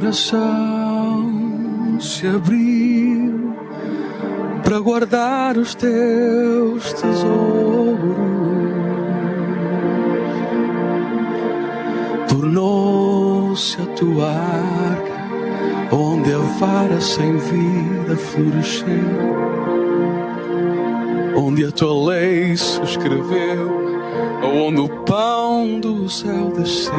coração se abriu para guardar os teus tesouros. Tornou-se a tua arca, onde a vara sem vida floresceu, onde a tua lei se escreveu, onde o pão do céu desceu,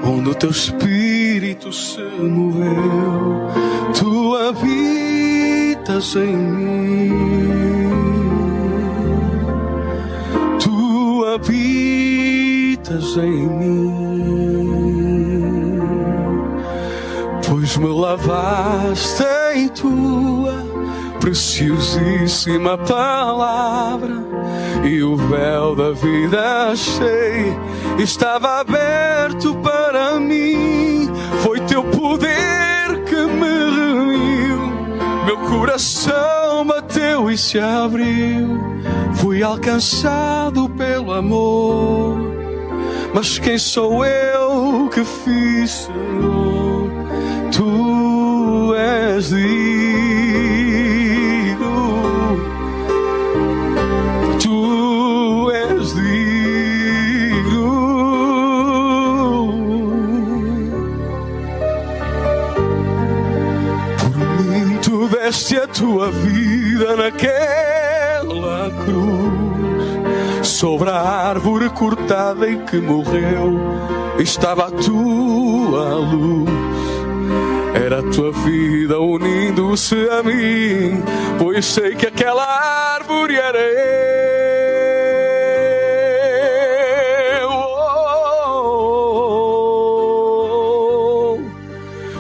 onde o teu espírito se moveu. Tu habitas em mim, tu habitas em mim, pois me lavaste em tua preciosíssima palavra, e o véu da vida achei, estava aberto para mim. Foi teu poder que me remiu, meu coração bateu e se abriu. Fui alcançado pelo amor, mas quem sou eu que fiz, Senhor? Tu és digno, tu és digno. Por mim tu deste a tua vida naquela cruz, sobre a árvore cortada em que morreu estava a tua luz. Era a tua vida unindo-se a mim, pois sei que aquela árvore era eu.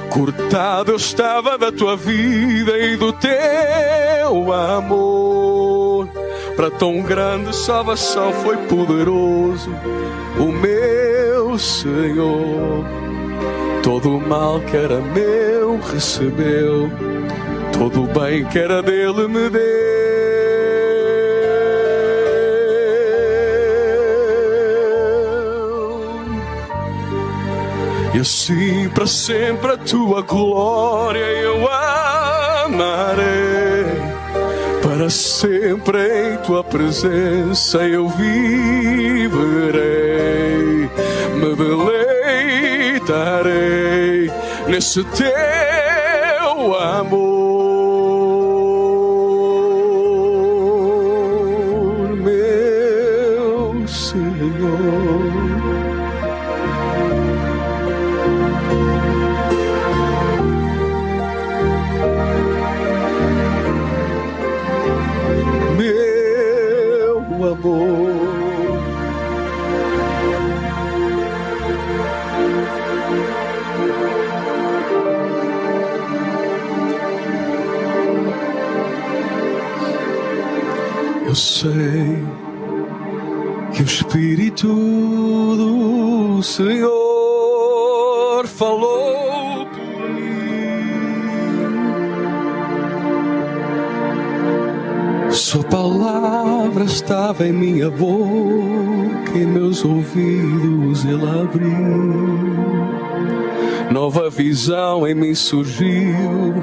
Cortado eu estava da tua vida e do teu amor. Para tão grande salvação foi poderoso o meu Senhor. Todo o mal que era meu recebeu, todo o bem que era dele me deu. E assim para sempre a tua glória eu amarei, para sempre em tua presença eu viverei. Me deleitarei nesse teu amor, meu Senhor. Meu amor, eu sei que o Espírito do Senhor falou por mim. Sua palavra estava em minha boca, em meus ouvidos ele abriu. Nova visão em mim surgiu,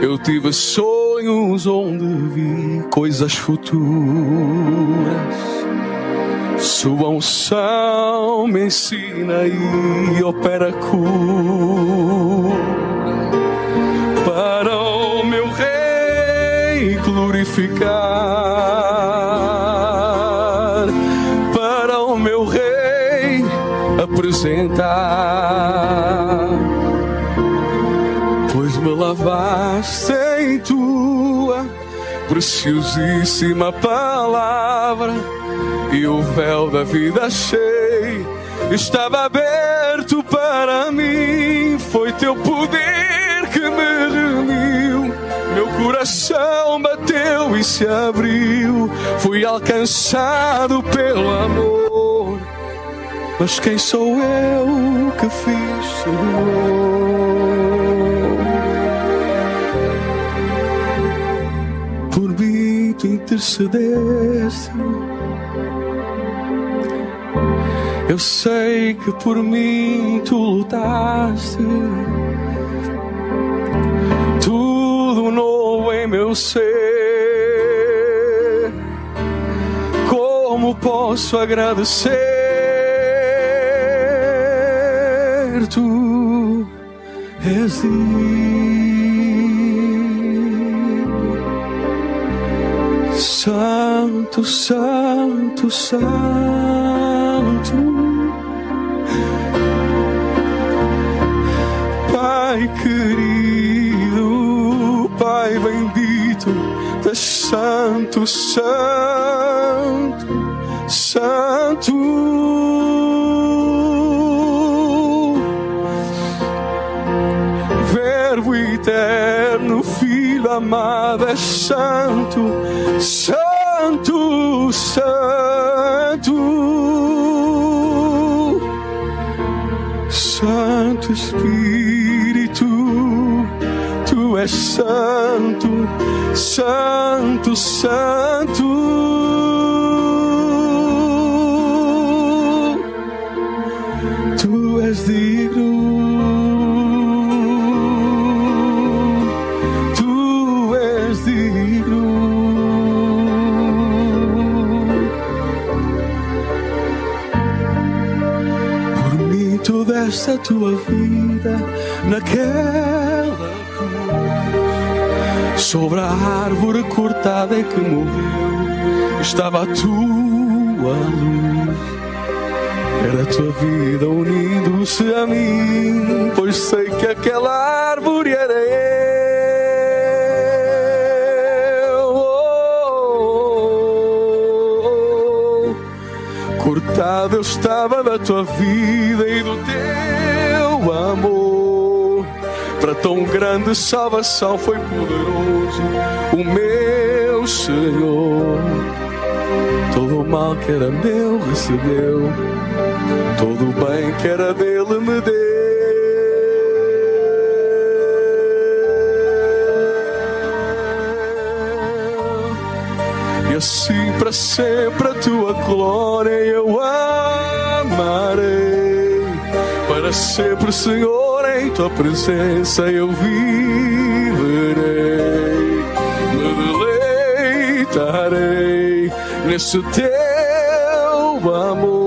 eu tive sonhos onde vi coisas futuras. Sua unção me ensina e opera cura para o meu Rei glorificar, para o meu Rei apresentar. Pois me lavaste em tua preciosíssima palavra, e o véu da vida achei, estava aberto para mim. Foi teu poder que me remiu, meu coração bateu e se abriu. Fui alcançado pelo amor, mas quem sou eu que fiz, Senhor? Por mim tu intercedeste Eu sei que por mim tu lutaste. Tudo novo em meu ser. Como posso agradecer? Tu és digno. Santo, santo, santo. Pai querido, Pai bendito, tu és santo, santo, santo. Verbo eterno, Filho amado, és santo, santo, santo. Santo Espírito, tu és santo, santo, santo. Tu és digno. Tu és digno. Por mim tu deste a tua vida naquela cruz. Sobre a árvore cortada em que morreu estava a tua luz. Era a tua vida unindo-se a mim, pois sei que aquela árvore era eu. Cortado eu estava da tua vida e do teu amor. Para tão grande salvação foi poderoso o meu Senhor. Todo o mal que era meu recebeu, todo o bem que era dele me deu. E assim para sempre a tua glória eu amarei. Para sempre, Senhor, em tua presença eu viverei. Me deleitarei nesse teu amor,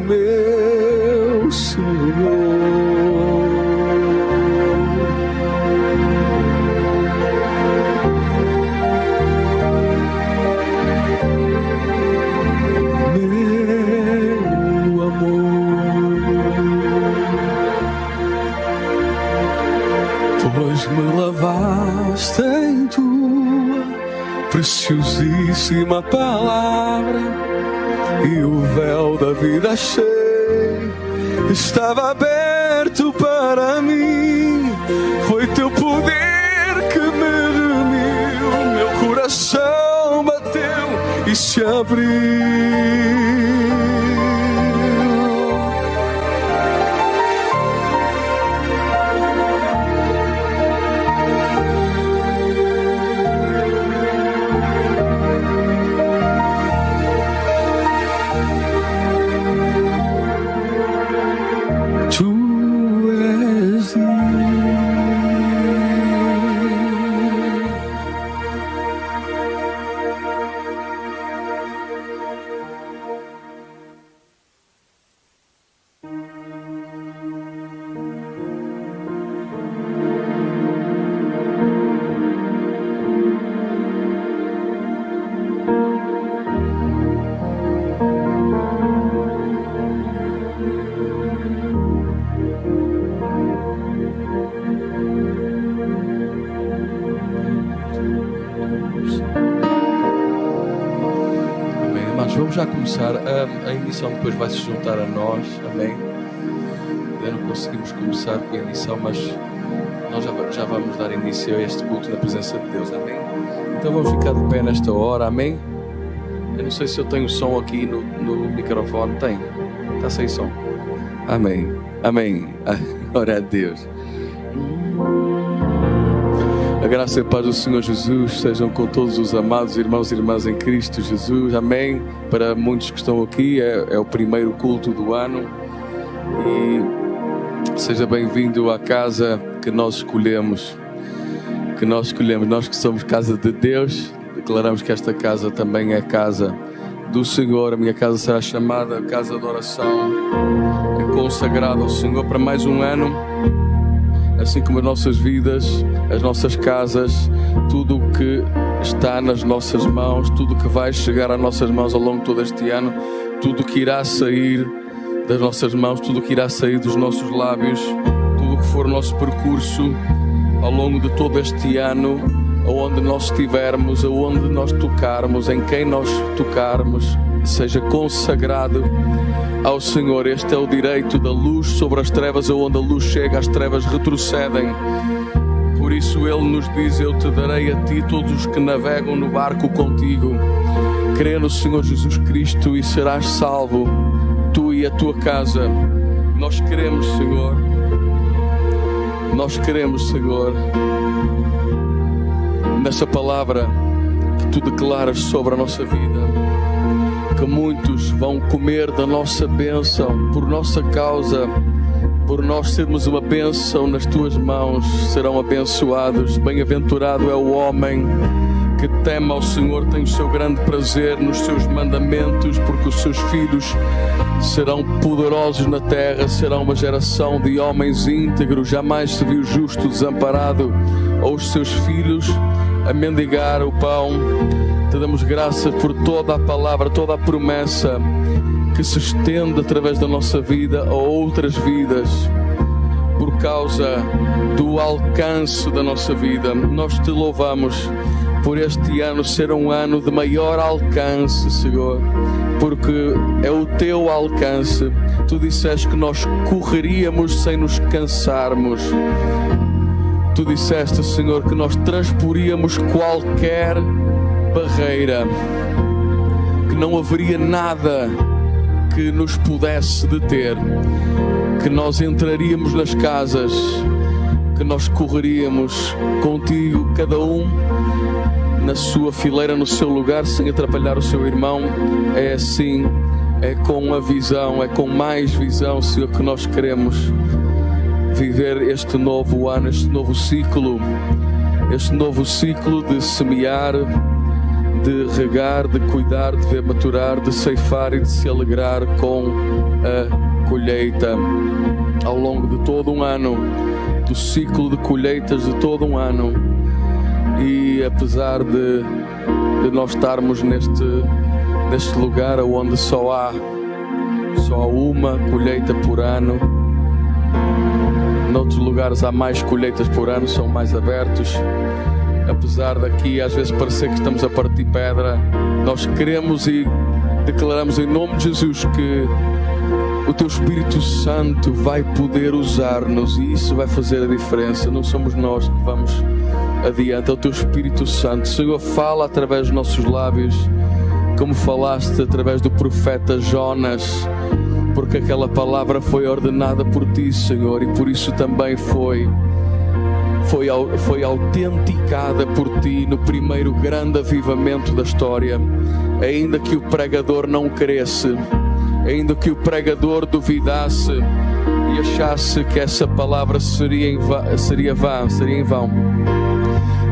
meu Senhor. Meu amor, pois me lavaste em tua preciosíssima palavra, e o véu da vida cheio estava aberto para mim. Foi teu poder que me remiu, meu coração bateu e se abriu. Vamos já começar. A emissão depois vai se juntar a nós, amém? Ainda não conseguimos começar com a emissão, mas nós já vamos dar início a este culto na presença de Deus, amém? Então vamos ficar de pé nesta hora, amém? Eu não sei se eu tenho som aqui no microfone. Tem? Está sem som? Amém, amém. Glória a Deus. A graça e a paz do Senhor Jesus sejam com todos os amados irmãos e irmãs em Cristo Jesus. Amém. Para muitos que estão aqui, é o primeiro culto do ano. E seja bem-vindo à casa que nós escolhemos. Nós que somos casa de Deus, declaramos que esta casa também é casa do Senhor. A minha casa será chamada casa de oração, é consagrada ao Senhor para mais um ano. Assim como as nossas vidas, as nossas casas, tudo o que está nas nossas mãos, tudo o que vai chegar às nossas mãos ao longo de todo este ano, tudo o que irá sair das nossas mãos, tudo o que irá sair dos nossos lábios, tudo o que for o nosso percurso ao longo de todo este ano, aonde nós estivermos, aonde nós tocarmos, em quem nós tocarmos, seja consagrado ao Senhor. Este é o direito da luz sobre as trevas. Aonde a luz chega, as trevas retrocedem. Por isso Ele nos diz: eu te darei a ti todos os que navegam no barco contigo. Crê no Senhor Jesus Cristo e serás salvo, tu e a tua casa. Nós queremos, Senhor, nessa palavra que tu declaras sobre a nossa vida, que muitos vão comer da nossa bênção por nossa causa, por nós sermos uma bênção nas tuas mãos, serão abençoados. Bem-aventurado é o homem que teme ao Senhor, tem o seu grande prazer nos seus mandamentos, porque os seus filhos serão poderosos na terra, serão uma geração de homens íntegros. Jamais se viu justo desamparado, ou os seus filhos a mendigar o pão. Te damos graças por toda a palavra, toda a promessa que se estende através da nossa vida a outras vidas, por causa do alcance da nossa vida. Nós te louvamos por este ano ser um ano de maior alcance, Senhor, porque é o teu alcance. Tu disseste que nós correríamos sem nos cansarmos. Tu disseste, Senhor, que nós transporíamos qualquer barreira, que não haveria nada que nos pudesse deter, que nós entraríamos nas casas, que nós correríamos contigo, cada um na sua fileira, no seu lugar, sem atrapalhar o seu irmão. É assim, é com a visão, é com mais visão, Senhor, que nós queremos viver este novo ano, este novo ciclo de semear, de regar, de cuidar, de ver maturar, de ceifar e de se alegrar com a colheita ao longo de todo um ano, do ciclo de colheitas de todo um ano. E apesar de nós estarmos neste lugar onde só há uma colheita por ano, noutros lugares há mais colheitas por ano, são mais abertos. Apesar daqui às vezes parecer que estamos a partir pedra, nós queremos e declaramos em nome de Jesus que o teu Espírito Santo vai poder usar-nos, e isso vai fazer a diferença. Não somos nós que vamos adiante, é o teu Espírito Santo. Senhor, fala através dos nossos lábios, como falaste através do profeta Jonas, porque aquela palavra foi ordenada por ti, Senhor, e por isso também foi autenticada por ti no primeiro grande avivamento da história. Ainda que o pregador não cresce, ainda que o pregador duvidasse e achasse que essa palavra seria em vão,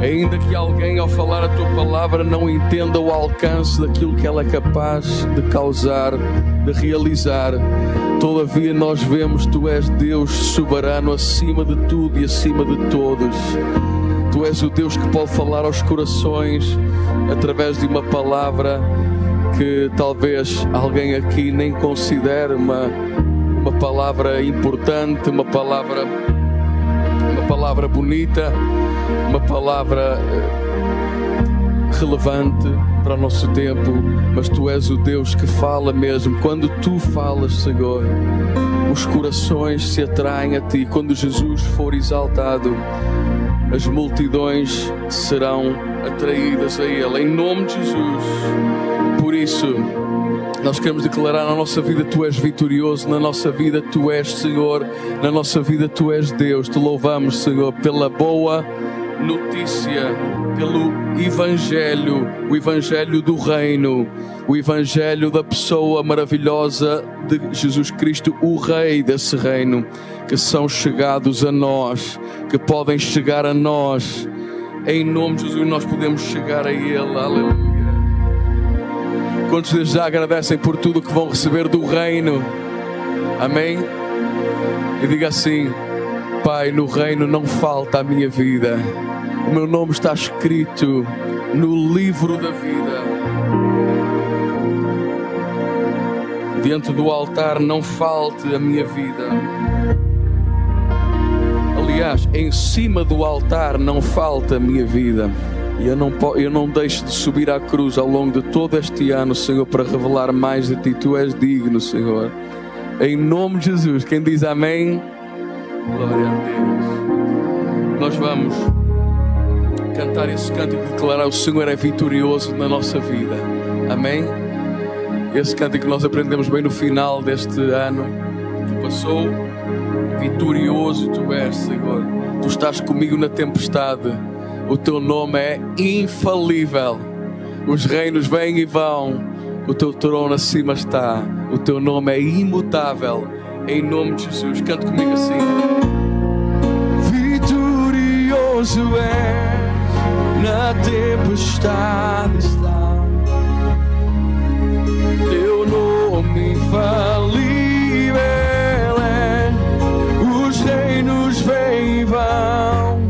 ainda que alguém ao falar a tua palavra não entenda o alcance daquilo que ela é capaz de causar, de realizar, todavia nós vemos que tu és Deus soberano acima de tudo e acima de todos. Tu és o Deus que pode falar aos corações através de uma palavra que talvez alguém aqui nem considere uma palavra importante, uma palavra bonita, uma palavra relevante para o nosso tempo, mas tu és o Deus que fala mesmo. Quando tu falas, Senhor, os corações se atraem a ti. Quando Jesus for exaltado, as multidões serão atraídas a Ele, em nome de Jesus. Por isso, nós queremos declarar na nossa vida: tu és vitorioso, na nossa vida tu és Senhor, na nossa vida tu és Deus. Te louvamos, Senhor, pela boa notícia, pelo Evangelho, o Evangelho do Reino, o Evangelho da pessoa maravilhosa de Jesus Cristo, o Rei desse reino, que são chegados a nós, que podem chegar a nós. Em nome de Jesus nós podemos chegar a Ele. Aleluia. Quantos desde já agradecem por tudo que vão receber do reino? Amém? E diga assim: Pai, no reino não falta a minha vida. O meu nome está escrito no livro da vida. Dentro do altar não falte a minha vida. Aliás, em cima do altar não falta a minha vida. E eu não deixo de subir à cruz ao longo de todo este ano, Senhor, para revelar mais de Ti. Tu és digno, Senhor. Em nome de Jesus. Quem diz amém? Glória a Deus. Nós vamos cantar esse cântico e declarar: o Senhor é vitorioso na nossa vida. Amém? Esse cântico que nós aprendemos bem no final deste ano que passou. Vitorioso Tu és, Senhor. Tu estás comigo na tempestade. O Teu nome é infalível. Os reinos vêm e vão. O Teu trono acima está. O Teu nome é imutável. Em nome de Jesus. Cante comigo assim: vitorioso és, na tempestade está. Teu nome infalível é. Os reinos vêm e vão.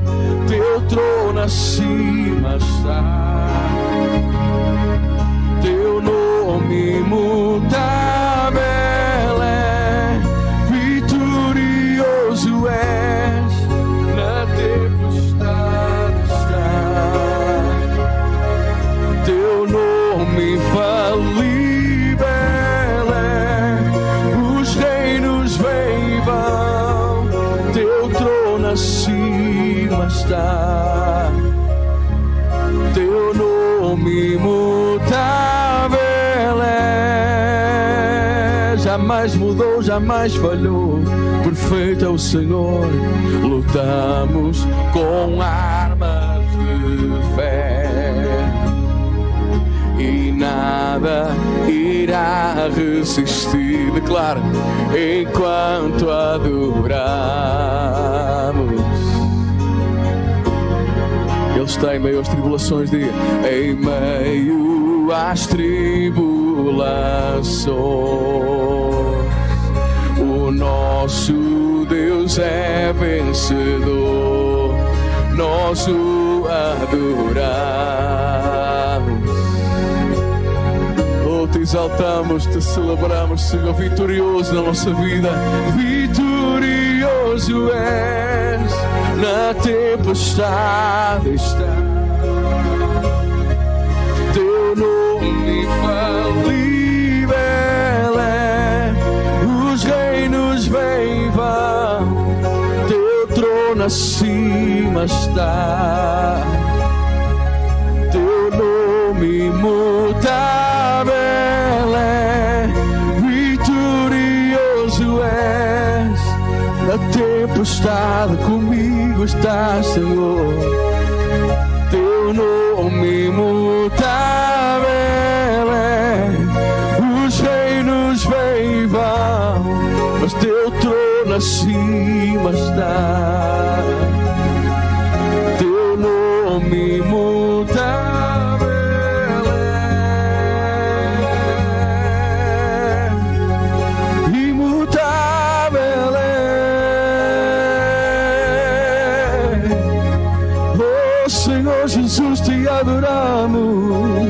Teu trono acima está. Teu nome imutável é. Vitorioso és, na tempestade está. Teu nome infalível é. Os reinos vêm e vão. Teu trono acima está. Teu nome imutável é. Jamais mudou, jamais falhou. Perfeito é o Senhor. Lutamos com armas de fé e nada irá resistir. Declara: enquanto adoramos. Ele está em meio às tribulações, diga: em meio às tribulações, o nosso Deus é vencedor. Nós o adoramos. Oh, te exaltamos, te celebramos, Senhor, vitorioso na nossa vida. Vitorioso és, na tempestade está. Teu nome infalível é. Os reinos vêm e vão. Teu trono acima está. Teu nome imutável é. Vitorioso és, na tempestade comigo estás, Senhor. Teu nome imutável é. Os reinos vêm e vão, mas Teu trono acima está. Teu nome imutável é. Imutável é. Oh Senhor Jesus, Te adoramos,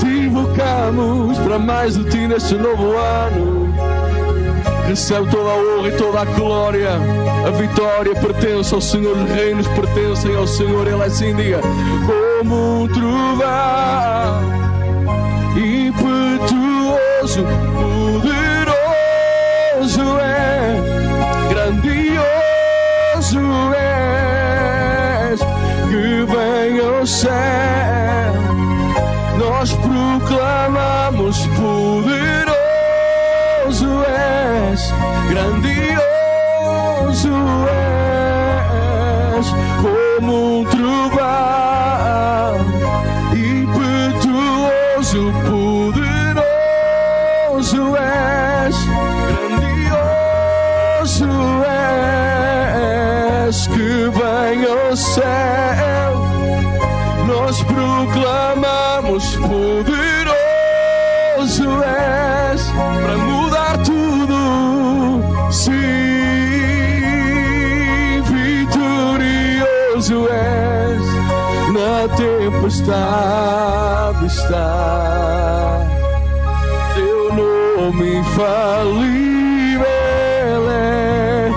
Te invocamos para mais de Ti neste novo ano. Recebe toda a honra e toda a glória. A vitória pertence ao Senhor, os reinos pertencem ao Senhor. Ele assim diga: como um trovão, impetuoso, poderoso é, grandioso és, que vem ao céu. Nós proclamamos: poderoso és, grandioso és, és como um trovão, impetuoso, poderoso és, grandioso és, que vem ao céu, nós proclamamos, poderoso és, para mudar tudo, sim, vitorioso és, na tempestade está, teu nome infalível é,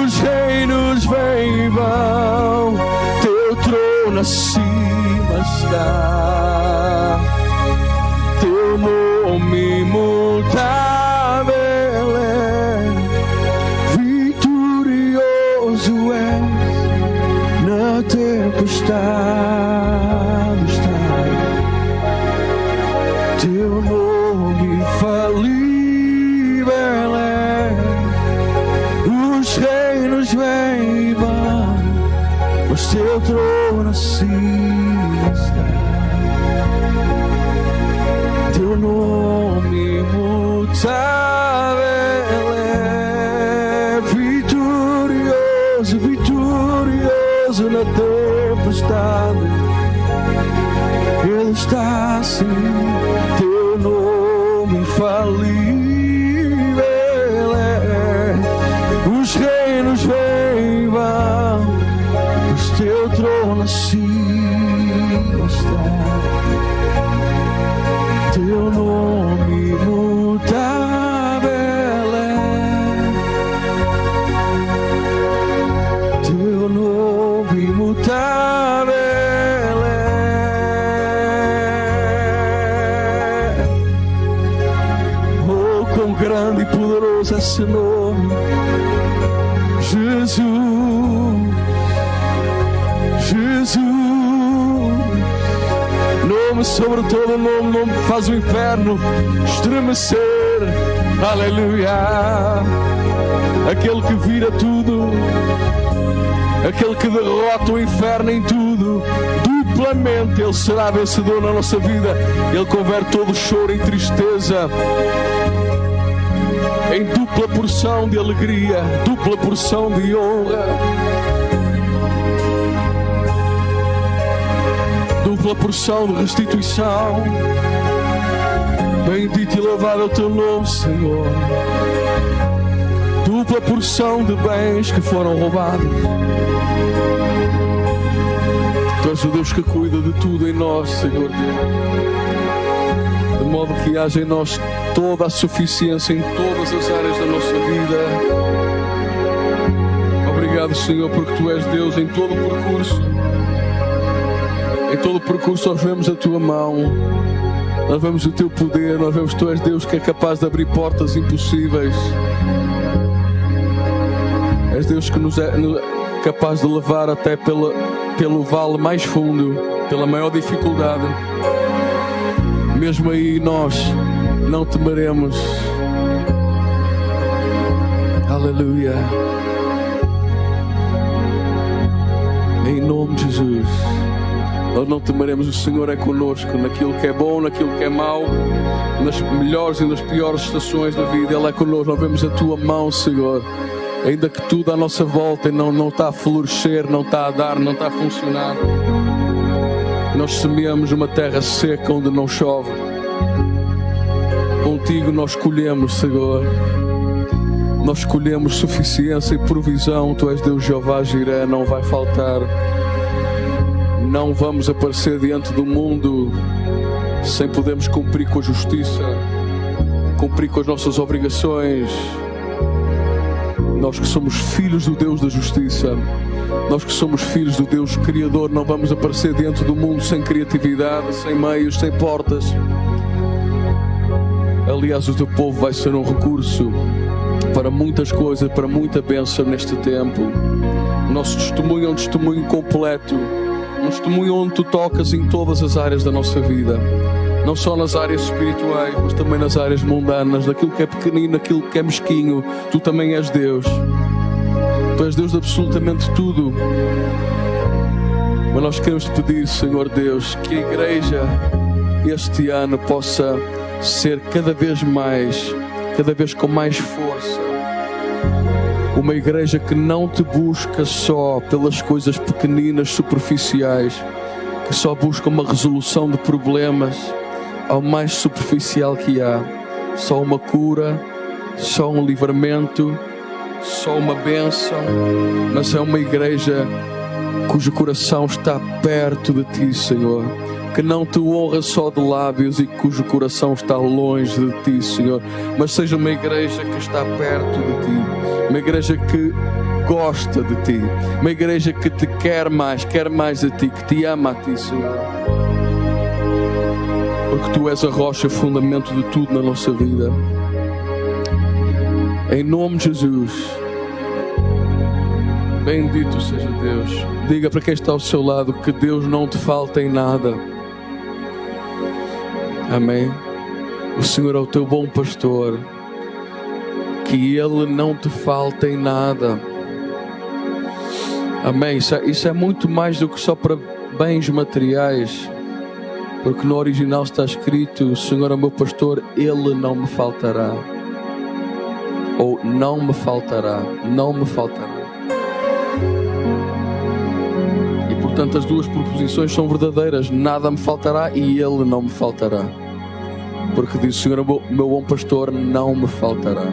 os reinos vêm e vão, teu trono acima está, teu nome imutável é, vitorioso és, na tempestade está, teu nome infalível é, os reinos vêm e vão, mas teu trono acima está, teu nome imutável é, vitorioso, vitorioso na tempestade, Ele está assim, teu nome infalível é, os reinos vêm e vão, mas teu trono acima está, teu nome imutável é, teu nome imutável é. Oh, quão grande e poderoso é esse nome, Jesus, Jesus, nome sobre todo nome, nome que faz o inferno estremecer, aleluia, aquele que vira tudo, aquele que derrota o inferno em tudo, duplamente Ele será vencedor na nossa vida, Ele converte todo choro em tristeza, em dupla porção de alegria, dupla porção de honra, dupla porção de restituição. Bendito e louvado é o teu nome, Senhor. Dupla porção de bens que foram roubados. Tu és o Deus que cuida de tudo em nós, Senhor Deus, de modo que haja em nós toda a suficiência em todas as áreas da nossa vida. Obrigado, Senhor, porque Tu és Deus em todo o percurso. Em todo o percurso nós vemos a Tua mão, nós vemos o Teu poder, nós vemos que Tu és Deus que é capaz de abrir portas impossíveis. És Deus que nos é capaz de levar até pelo vale mais fundo, pela maior dificuldade. Mesmo aí nós não temeremos. Aleluia. Em nome de Jesus. Nós não temeremos, o Senhor é conosco naquilo que é bom, naquilo que é mau, nas melhores e nas piores estações da vida. Ele é conosco, nós vemos a Tua mão, Senhor. Ainda que tudo à nossa volta não está a florescer, não está a dar, não está a funcionar, nós semeamos uma terra seca onde não chove. Contigo nós colhemos, Senhor. Nós escolhemos suficiência e provisão. Tu és Deus Jeová Jiré, não vai faltar. Não vamos aparecer diante do mundo sem podermos cumprir com a justiça, cumprir com as nossas obrigações. Nós que somos filhos do Deus da justiça, nós que somos filhos do Deus Criador, não vamos aparecer diante do mundo sem criatividade, sem meios, sem portas. Aliás, o Teu povo vai ser um recurso para muitas coisas, para muita bênção neste tempo. O nosso testemunho é um testemunho completo, um testemunho onde Tu tocas em todas as áreas da nossa vida, não só nas áreas espirituais, mas também nas áreas mundanas, naquilo que é pequenino, naquilo que é mesquinho. Tu também és Deus. Tu és Deus de absolutamente tudo. Mas nós queremos te pedir, Senhor Deus, que a igreja este ano possa ser cada vez com mais força, uma igreja que não te busca só pelas coisas pequeninas, superficiais, que só busca uma resolução de problemas ao mais superficial que há, só uma cura, só um livramento, só uma bênção, mas é uma igreja cujo coração está perto de ti, Senhor, que não te honra só de lábios e cujo coração está longe de ti, Senhor, mas seja uma igreja que está perto de ti, uma igreja que gosta de ti, uma igreja que te quer mais de ti, que te ama a ti, Senhor, porque tu és a rocha, fundamento de tudo na nossa vida. Em nome de Jesus, bendito seja Deus. Diga para quem está ao seu lado que Deus não te falta em nada. Amém. O Senhor é o teu bom pastor, que Ele não te falta em nada. Amém. Isso é muito mais do que só para bens materiais, porque no original está escrito: o Senhor é o meu pastor, Ele não me faltará. Ou não me faltará, não me faltará. E portanto as duas proposições são verdadeiras: nada me faltará e Ele não me faltará, porque diz: o Senhor é o meu bom pastor, não me faltará.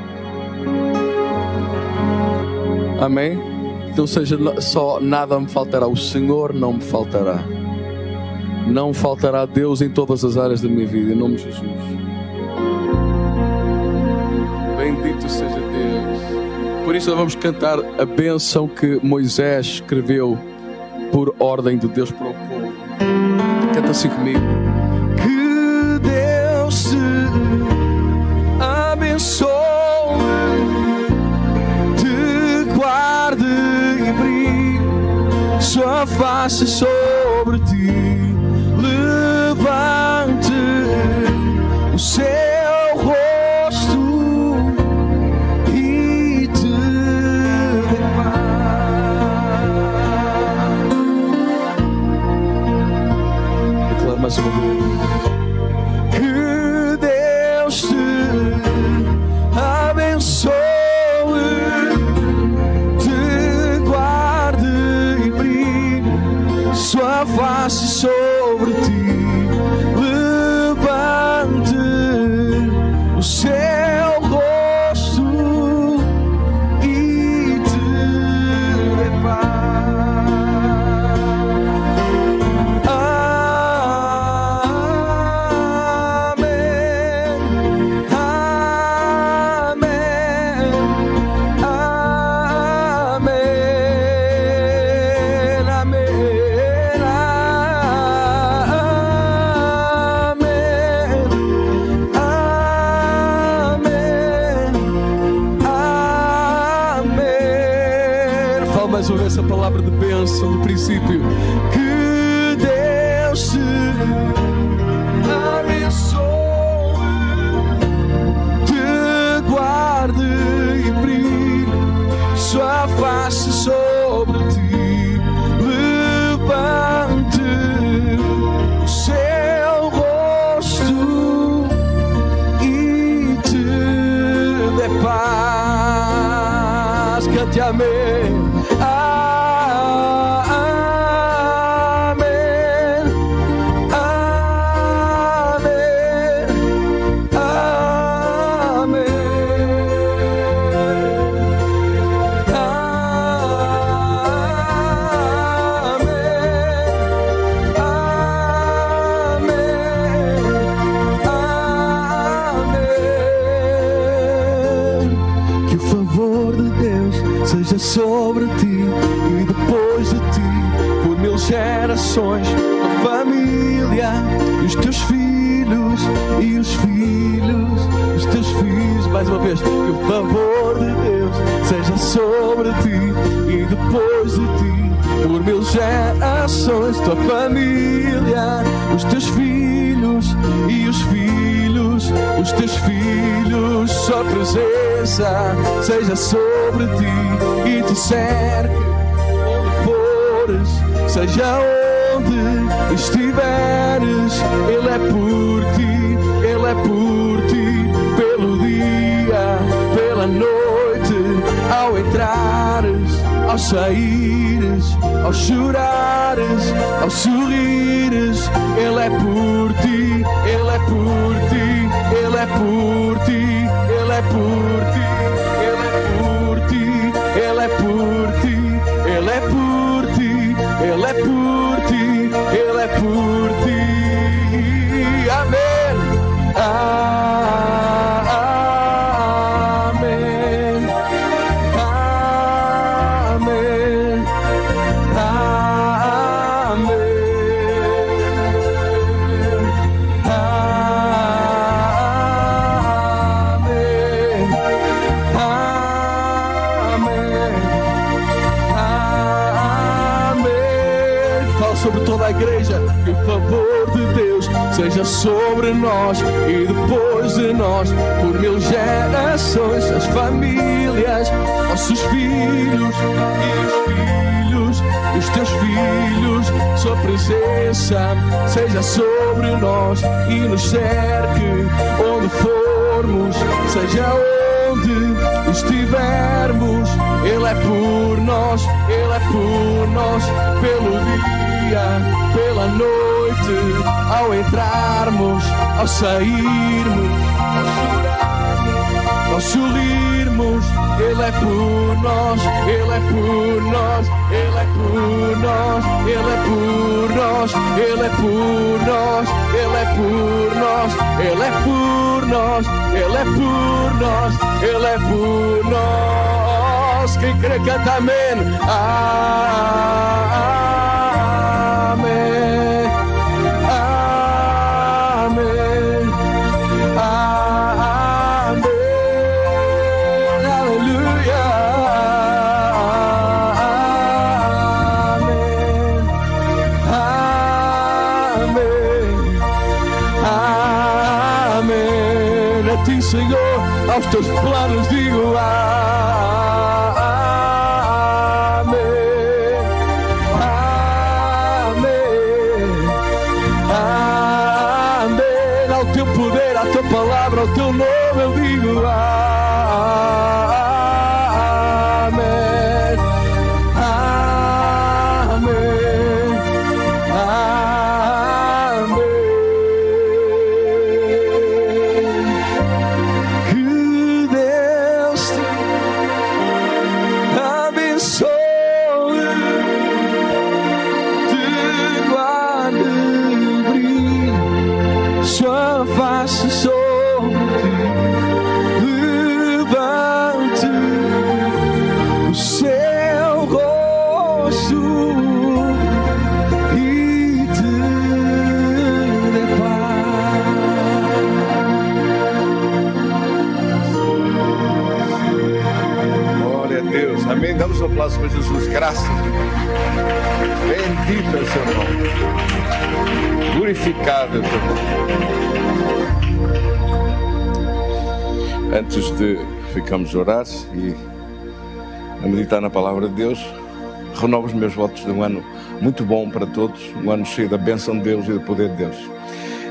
Amém? Então seja só nada me faltará, o Senhor não me faltará. Não faltará Deus em todas as áreas da minha vida, em nome de Jesus. Bendito seja Deus. Por isso vamos cantar a bênção que Moisés escreveu por ordem de Deus para o povo. Canta assim comigo. Que Deus te abençoe, te guarde e brilhe sua face sobre ti, levante o seu rosto e te dê paz. Declaro mais uma vez. Que Deus te abençoe, te guarde e brilhe sua face sobre ti, levante o seu rosto e te dê paz. Amém, amém, amém, amém. Fala mais uma vez essa palavra de bênção do princípio. Que Deus te abençoe, te guarde e brilhe sua face sobre ti, levante o seu rosto e te dê paz. Cante amém. Seja sobre ti e depois de ti, por 1000 gerações, a família e os teus filhos e os filhos dos teus filhos. Mais uma vez, que o favor de Deus seja sobre ti e depois de ti, por 1000 gerações, tua família, os teus filhos e os filhos os teus filhos, sua presença seja sobre ti e te cerque onde fores, seja onde estiveres. Ele é por ti, Ele é por ti, pelo dia, pela noite, ao entrares, ao saíres, ao chorares, ao sorrires. Ele é por ti, Ele é por ti, Ele é por ti, Ele é por ti, Ele é por ti, Ele é por ti, Ele é por ti, Ele é por ti, Ele é por ti. Amém. Amém. Amém. Sobre toda a igreja, que o favor de Deus seja sobre nós e depois de nós, por 1000 gerações, as famílias, nossos filhos e os filhos dos teus filhos. Sua presença seja sobre nós e nos cerque onde formos, seja onde estivermos. Ele é por nós, Ele é por nós, pelo dia, pela noite, ao entrarmos, ao sairmos, ao chorarmos, ao sorrirmos. Ele é por nós, Ele é por nós, Ele é por nós, Ele é por nós, Ele é por nós, Ele é por nós, Ele é por nós, Ele é por nós, Ele é por nós. Quem crê canta amém. Amém. Amém. Amém. Aleluia. Amém. Amém. Amém. A ti, Senhor, aos teus planos digo a tua palavra, o teu nome eu digo amém, amém, amém. Que Deus te abençoe, te guarde, brilhe sua face sobre ti, levante o seu rosto e te dê paz. Glória a Deus, amém. Damos um aplauso para Jesus, graças a Deus. Bendito é o seu nome, glorificado é o seu nome. Antes de ficarmos a orar e a meditar na palavra de Deus, renovo os meus votos de um ano muito bom para todos, um ano cheio da bênção de Deus e do poder de Deus.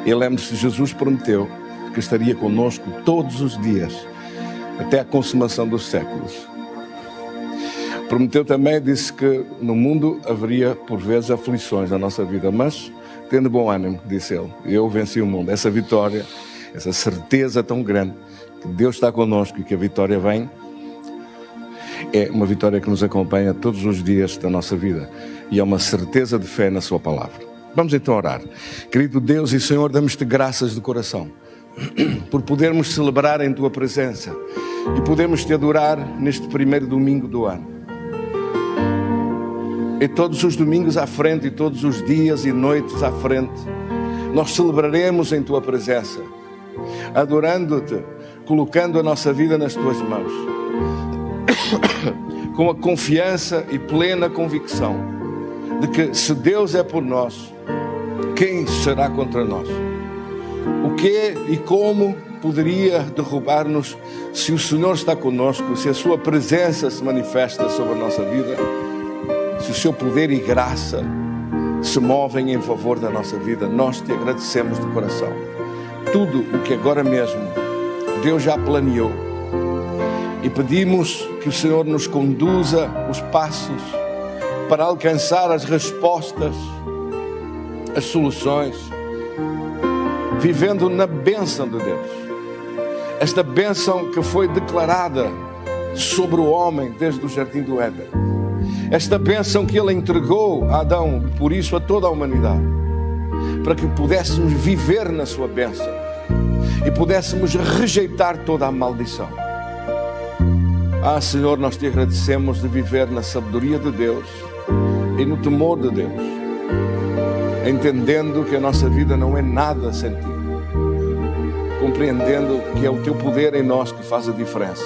E lembre-se, Jesus prometeu que estaria conosco todos os dias, até a consumação dos séculos. Prometeu também, disse que no mundo haveria por vezes aflições na nossa vida, mas tendo bom ânimo, disse ele, eu venci o mundo. Essa vitória, essa certeza tão grande que Deus está connosco e que a vitória vem, é uma vitória que nos acompanha todos os dias da nossa vida e é uma certeza de fé na sua palavra. Vamos então orar. Querido Deus e Senhor, damos-te graças de coração por podermos celebrar em tua presença e podermos te adorar neste primeiro domingo do ano. E todos os domingos à frente e todos os dias e noites à frente, nós celebraremos em tua presença, adorando-te, colocando a nossa vida nas tuas mãos, com a confiança e plena convicção de que se Deus é por nós, quem será contra nós? O que e como poderia derrubar-nos se o Senhor está conosco, se a sua presença se manifesta sobre a nossa vida, se o seu poder e graça se movem em favor da nossa vida. Nós te agradecemos de coração. Tudo o que agora mesmo Deus já planeou, e pedimos que o Senhor nos conduza os passos para alcançar as respostas, as soluções, vivendo na bênção de Deus. Esta bênção que foi declarada sobre o homem desde o Jardim do Éden. Esta bênção que Ele entregou a Adão, por isso a toda a humanidade, para que pudéssemos viver na sua bênção e pudéssemos rejeitar toda a maldição. Senhor, nós te agradecemos de viver na sabedoria de Deus e no temor de Deus, entendendo que a nossa vida não é nada sem ti, compreendendo que é o teu poder em nós que faz a diferença,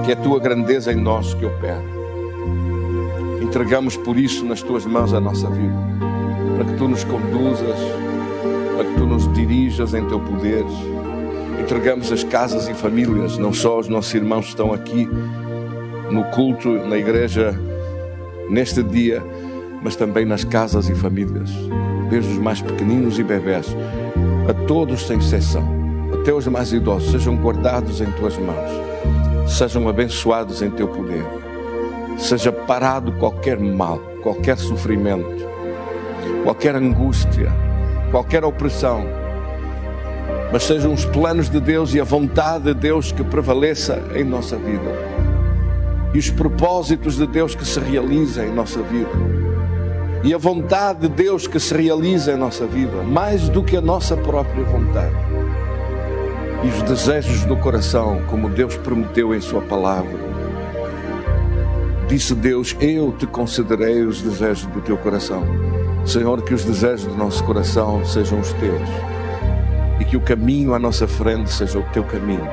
que é a tua grandeza em nós que opera. Entregamos por isso nas tuas mãos a nossa vida, para que tu nos conduzas, para que tu nos dirijas em teu poder. Entregamos as casas e famílias, não só os nossos irmãos que estão aqui no culto, na igreja, neste dia, mas também nas casas e famílias, desde os mais pequeninos e bebés, a todos sem exceção, até os mais idosos, sejam guardados em tuas mãos, sejam abençoados em teu poder, seja parado qualquer mal, qualquer sofrimento, qualquer angústia, qualquer opressão, mas sejam os planos de Deus e a vontade de Deus que prevaleça em nossa vida, e os propósitos de Deus que se realizem em nossa vida, e a vontade de Deus que se realiza em nossa vida, mais do que a nossa própria vontade, e os desejos do coração, como Deus prometeu em sua palavra. Disse Deus: eu te concederei os desejos do teu coração. Senhor, que os desejos do nosso coração sejam os teus, e que o caminho à nossa frente seja o teu caminho,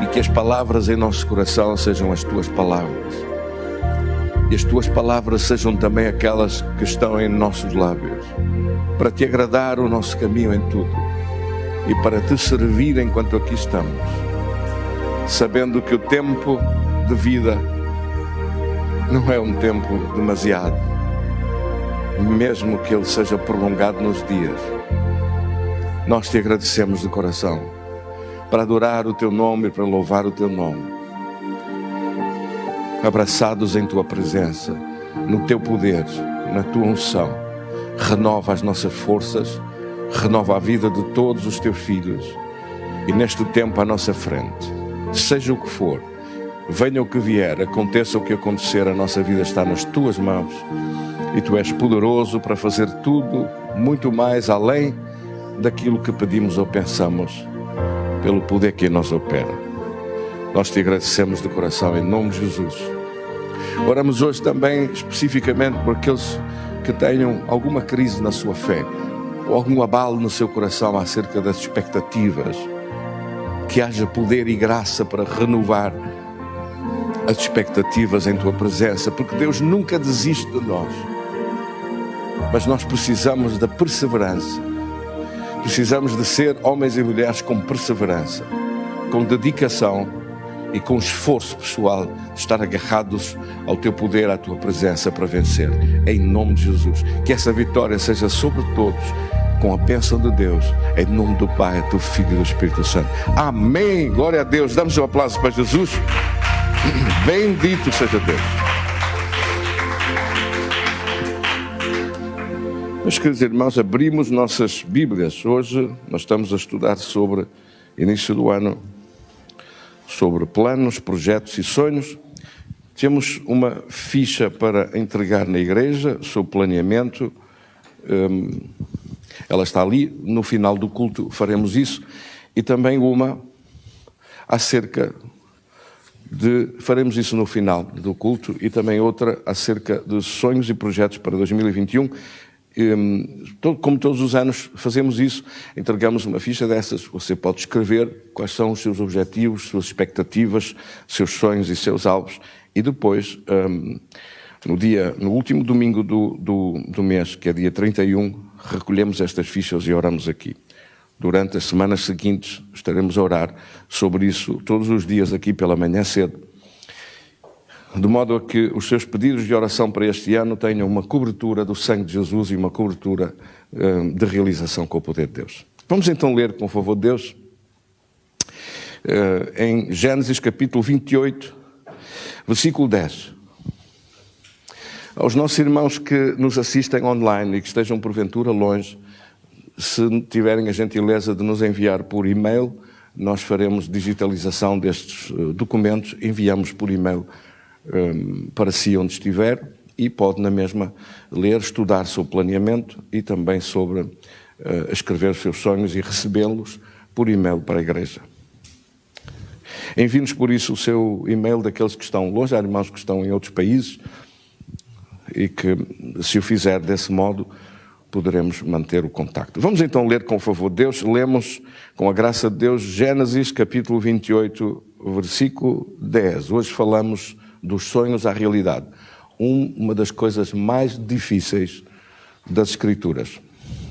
e que as palavras em nosso coração sejam as tuas palavras, e as tuas palavras sejam também aquelas que estão em nossos lábios, para te agradar o nosso caminho em tudo, e para te servir enquanto aqui estamos, sabendo que o tempo de vida não é um tempo demasiado, mesmo que ele seja prolongado nos dias. Nós te agradecemos de coração, para adorar o teu nome e para louvar o teu nome, abraçados em tua presença, no teu poder, na tua unção. Renova as nossas forças, renova a vida de todos os teus filhos, e neste tempo à nossa frente, seja o que for, venha o que vier, aconteça o que acontecer, a nossa vida está nas tuas mãos, e tu és poderoso para fazer tudo, muito mais além daquilo que pedimos ou pensamos, pelo poder que em nós opera. Nós te agradecemos de coração, em nome de Jesus. Oramos hoje também especificamente por aqueles que tenham alguma crise na sua fé, ou algum abalo no seu coração acerca das expectativas, que haja poder e graça para renovar as expectativas em tua presença, porque Deus nunca desiste de nós, mas nós precisamos da perseverança. Precisamos de ser homens e mulheres com perseverança, com dedicação e com esforço pessoal, de estar agarrados ao teu poder, à tua presença para vencer. Em nome de Jesus, que essa vitória seja sobre todos, com a bênção de Deus, em nome do Pai, do Filho e do Espírito Santo. Amém. Glória a Deus. Damos um aplauso para Jesus. Bendito seja Deus. Meus queridos irmãos, abrimos nossas Bíblias. Hoje nós estamos a estudar sobre início do ano, sobre planos, projetos e sonhos. Temos uma ficha para entregar na igreja sobre planeamento. Ela está ali, no final do culto faremos isso. E também uma acerca de... Faremos isso no final do culto, e também outra acerca de sonhos e projetos para 2021. Como todos os anos fazemos isso, entregamos uma ficha dessas. Você pode escrever quais são os seus objetivos, suas expectativas, seus sonhos e seus alvos, e depois, no último domingo do mês, que é dia 31, recolhemos estas fichas e oramos aqui. Durante as semanas seguintes estaremos a orar sobre isso todos os dias aqui pela manhã cedo, de modo a que os seus pedidos de oração para este ano tenham uma cobertura do sangue de Jesus e uma cobertura de realização com o poder de Deus. Vamos então ler, com o favor de Deus, em Gênesis capítulo 28, versículo 10. Aos nossos irmãos que nos assistem online e que estejam porventura longe, se tiverem a gentileza de nos enviar por e-mail, nós faremos digitalização destes documentos, enviamos por e-mail para si onde estiver e pode na mesma ler, estudar sobre planeamento e também sobre escrever os seus sonhos e recebê-los por e-mail para a igreja. Envie-nos por isso o seu e-mail daqueles que estão longe, há irmãos que estão em outros países e que, se o fizer desse modo, poderemos manter o contacto. Vamos então ler com o favor de Deus. Lemos, com a graça de Deus, Gênesis capítulo 28, versículo 10. Hoje falamos dos sonhos à realidade. Uma das coisas mais difíceis das Escrituras.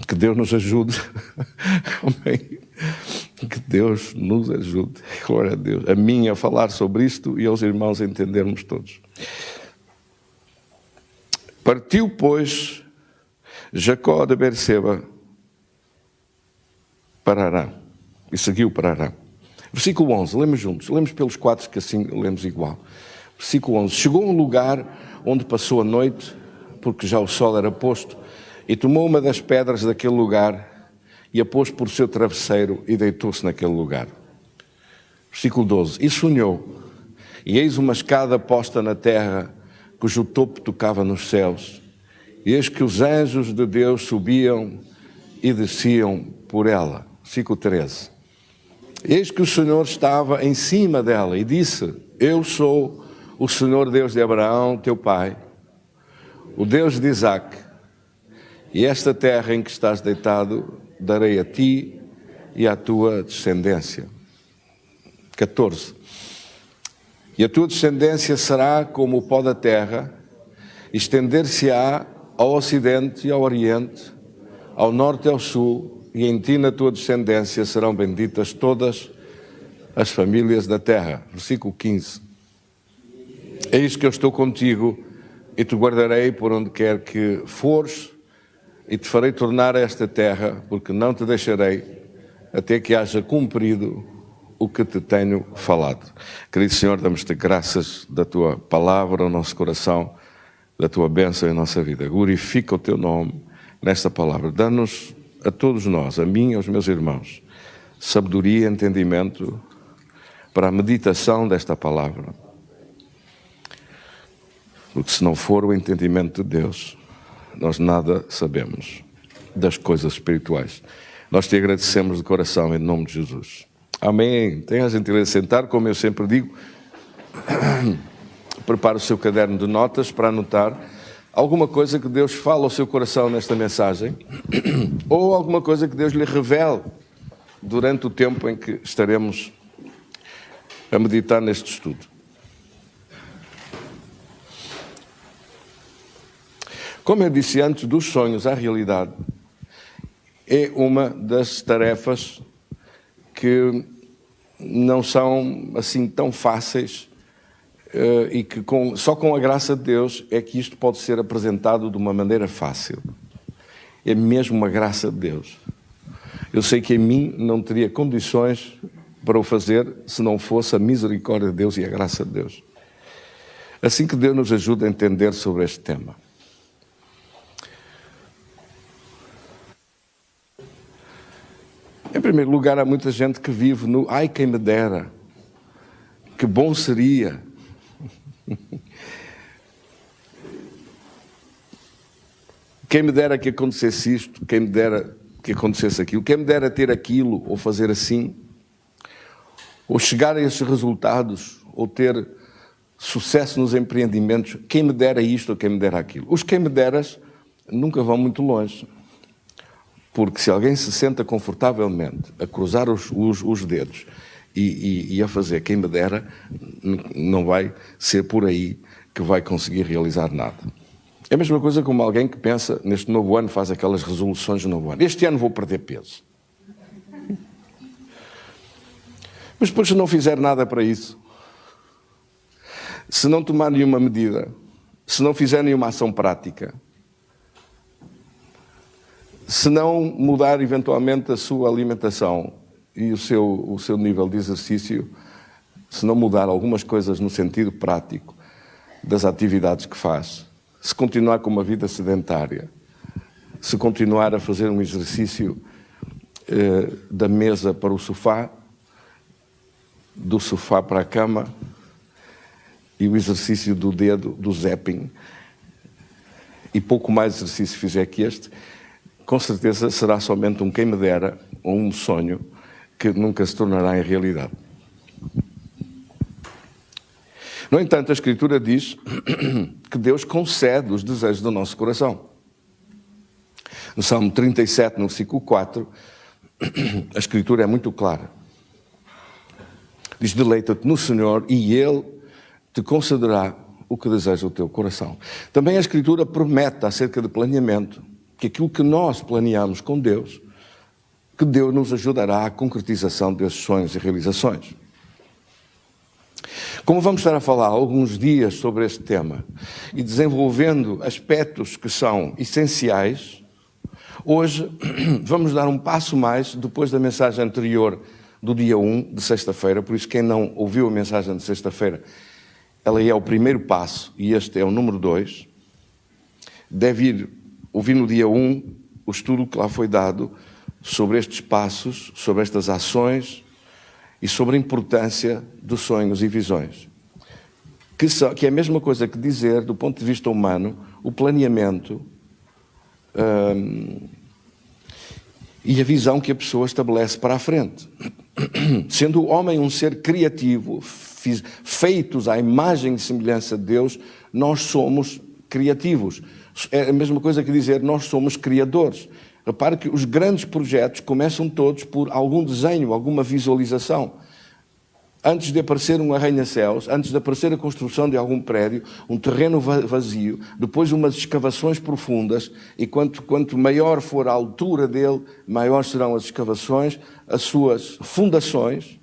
Que Deus nos ajude. Amém. Que Deus nos ajude. Glória a Deus. A mim a falar sobre isto e aos irmãos a entendermos todos. Partiu, pois, Jacó de Berseba para Arã e seguiu para Arã. Versículo 11, lemos juntos, lemos pelos quatro que assim lemos igual. Versículo 11, chegou a um lugar onde passou a noite, porque já o sol era posto, e tomou uma das pedras daquele lugar e a pôs por seu travesseiro e deitou-se naquele lugar. Versículo 12, e sonhou, e eis uma escada posta na terra, cujo topo tocava nos céus, e eis que os anjos de Deus subiam e desciam por ela. Versículo 13. Eis que o Senhor estava em cima dela e disse: eu sou o Senhor Deus de Abraão, teu pai, o Deus de Isaque, e esta terra em que estás deitado darei a ti e à tua descendência. 14. E a tua descendência será como o pó da terra, estender-se-á ao ocidente e ao oriente, ao norte e ao sul, e em ti, na tua descendência, serão benditas todas as famílias da terra. Versículo 15. Eis que eu estou contigo e te guardarei por onde quer que fores e te farei tornar a esta terra, porque não te deixarei até que haja cumprido o que te tenho falado. Querido Senhor, damos-te graças da tua palavra ao nosso coração, da tua bênção em nossa vida. Glorifica o teu nome nesta palavra. Dá-nos a todos nós, a mim e aos meus irmãos, sabedoria e entendimento para a meditação desta palavra. Porque se não for o entendimento de Deus, nós nada sabemos das coisas espirituais. Nós te agradecemos de coração em nome de Jesus. Amém. Tenha a gentileza de sentar, como eu sempre digo. Prepare o seu caderno de notas para anotar alguma coisa que Deus fala ao seu coração nesta mensagem ou alguma coisa que Deus lhe revele durante o tempo em que estaremos a meditar neste estudo. Como eu disse antes, dos sonhos à realidade é uma das tarefas que não são assim tão fáceis e que só com a graça de Deus é que isto pode ser apresentado de uma maneira fácil. É mesmo uma graça de Deus. Eu sei que em mim não teria condições para o fazer se não fosse a misericórdia de Deus e a graça de Deus. Assim que Deus nos ajuda a entender sobre este tema. Em primeiro lugar, há muita gente que vive no ai, quem me dera, que bom seria. Quem me dera que acontecesse isto, quem me dera que acontecesse aquilo, quem me dera ter aquilo, ou fazer assim, ou chegar a esses resultados, ou ter sucesso nos empreendimentos, quem me dera isto ou quem me dera aquilo. Os quem me deras nunca vão muito longe. Porque se alguém se senta confortavelmente a cruzar os dedos e a fazer quem me dera, não vai ser por aí que vai conseguir realizar nada. É a mesma coisa como alguém que pensa, neste novo ano, faz aquelas resoluções do novo ano. Este ano vou perder peso. Mas depois, se não fizer nada para isso, se não tomar nenhuma medida, se não fizer nenhuma ação prática, se não mudar eventualmente a sua alimentação e o seu nível de exercício, se não mudar algumas coisas no sentido prático das atividades que faz, se continuar com uma vida sedentária, se continuar a fazer um exercício da mesa para o sofá, do sofá para a cama, e o exercício do dedo, do zapping, e pouco mais exercício fizer que este, com certeza será somente um quem me dera ou um sonho que nunca se tornará em realidade. No entanto, a Escritura diz que Deus concede os desejos do nosso coração. No Salmo 37, no versículo 4, a Escritura é muito clara. Diz: deleita-te no Senhor e Ele te concederá o que deseja o teu coração. Também a Escritura promete acerca de planeamento, que aquilo que nós planeamos com Deus, que Deus nos ajudará à concretização desses sonhos e realizações. Como vamos estar a falar alguns dias sobre este tema e desenvolvendo aspectos que são essenciais, hoje vamos dar um passo mais depois da mensagem anterior do dia 1 de sexta-feira. Por isso, quem não ouviu a mensagem de sexta-feira, ela é o primeiro passo e este é o número 2. Deve ir ouvir no dia 1 o estudo que lá foi dado sobre estes passos, sobre estas ações e sobre a importância dos sonhos e visões. Que é a mesma coisa que dizer, do ponto de vista humano, o planeamento e a visão que a pessoa estabelece para a frente. Sendo o homem um ser criativo, feitos à imagem e semelhança de Deus, nós somos criativos. É a mesma coisa que dizer nós somos criadores. Repare que os grandes projetos começam todos por algum desenho, alguma visualização. Antes de aparecer um arranha-céus, antes de aparecer a construção de algum prédio, um terreno vazio, depois umas escavações profundas, e quanto maior for a altura dele, maior serão as escavações, as suas fundações,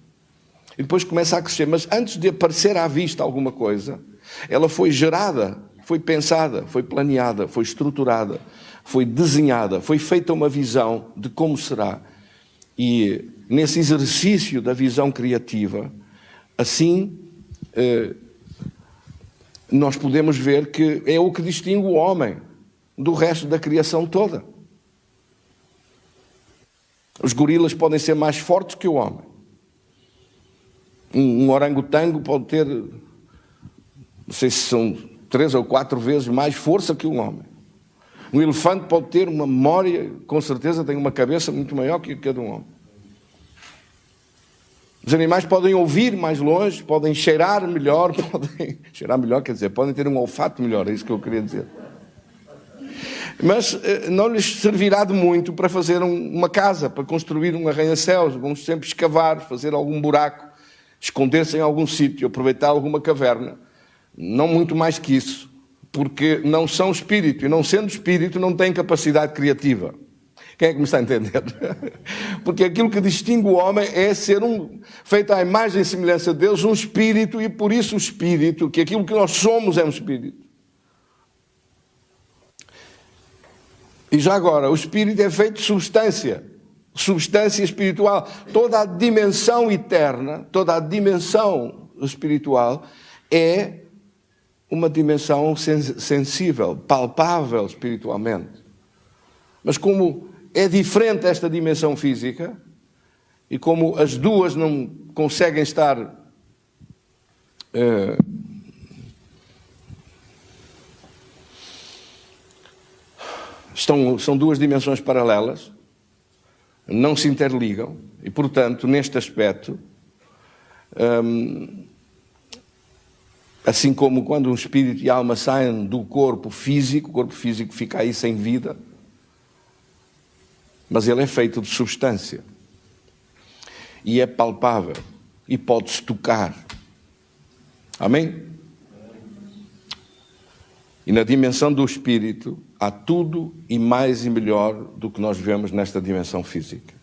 e depois começa a crescer. Mas antes de aparecer à vista alguma coisa, ela foi gerada, foi pensada, foi planeada, foi estruturada, foi desenhada, foi feita uma visão de como será. E nesse exercício da visão criativa, assim, nós podemos ver que é o que distingue o homem do resto da criação toda. Os gorilas podem ser mais fortes que o homem. Um orangotango pode ter, não sei se são 3 ou 4 vezes mais força que um homem. Um elefante pode ter uma memória, com certeza tem uma cabeça muito maior que a de um homem. Os animais podem ouvir mais longe, podem cheirar melhor, podem ter um olfato melhor, é isso que eu queria dizer. Mas não lhes servirá de muito para fazer uma casa, para construir um arranha-céus. Vão sempre escavar, fazer algum buraco, esconder-se em algum sítio, aproveitar alguma caverna. Não muito mais que isso, porque não são espírito, e não sendo espírito não têm capacidade criativa. Quem é que me está a entender? Porque aquilo que distingue o homem é ser feito à imagem e semelhança de Deus, um espírito, e por isso o espírito, que aquilo que nós somos é um espírito. E já agora, o espírito é feito de substância espiritual. Toda a dimensão eterna, toda a dimensão espiritual é uma dimensão sensível, palpável espiritualmente. Mas como é diferente esta dimensão física, e como as duas não conseguem estar são duas dimensões paralelas, não se interligam, e portanto, neste aspecto, assim como quando um espírito e alma saem do corpo físico, o corpo físico fica aí sem vida, mas ele é feito de substância e é palpável e pode-se tocar. Amém? E na dimensão do espírito há tudo e mais e melhor do que nós vemos nesta dimensão física.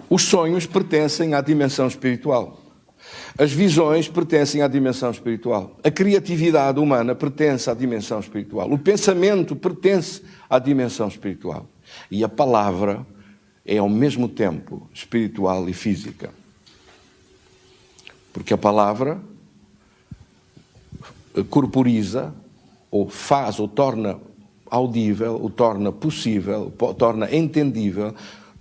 Os sonhos pertencem à dimensão espiritual. As visões pertencem à dimensão espiritual. A criatividade humana pertence à dimensão espiritual. O pensamento pertence à dimensão espiritual. E a palavra é ao mesmo tempo espiritual e física. Porque a palavra corporiza, ou faz, ou torna audível, ou torna possível, torna entendível,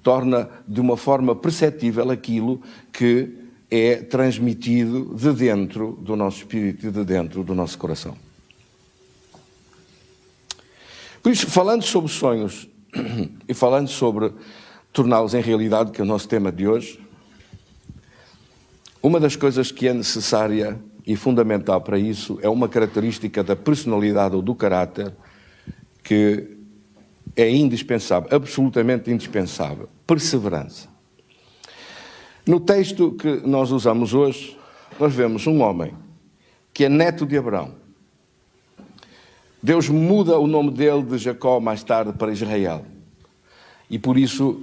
torna de uma forma perceptível aquilo que é transmitido de dentro do nosso espírito e de dentro do nosso coração. Por isso, falando sobre sonhos e falando sobre torná-los em realidade, que é o nosso tema de hoje, uma das coisas que é necessária e fundamental para isso é uma característica da personalidade ou do caráter que é indispensável, absolutamente indispensável: perseverança. No texto que nós usamos hoje, nós vemos um homem que é neto de Abraão. Deus muda o nome dele de Jacó mais tarde para Israel. E por isso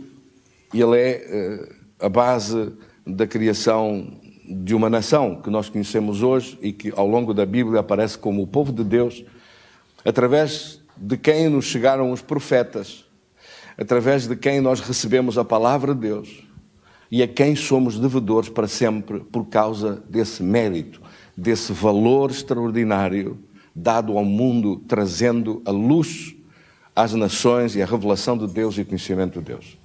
ele é a base da criação de uma nação que nós conhecemos hoje e que ao longo da Bíblia aparece como o povo de Deus, através de quem nos chegaram os profetas, através de quem nós recebemos a palavra de Deus e a quem somos devedores para sempre por causa desse mérito, desse valor extraordinário dado ao mundo, trazendo a luz às nações e a revelação de Deus e o conhecimento de Deus.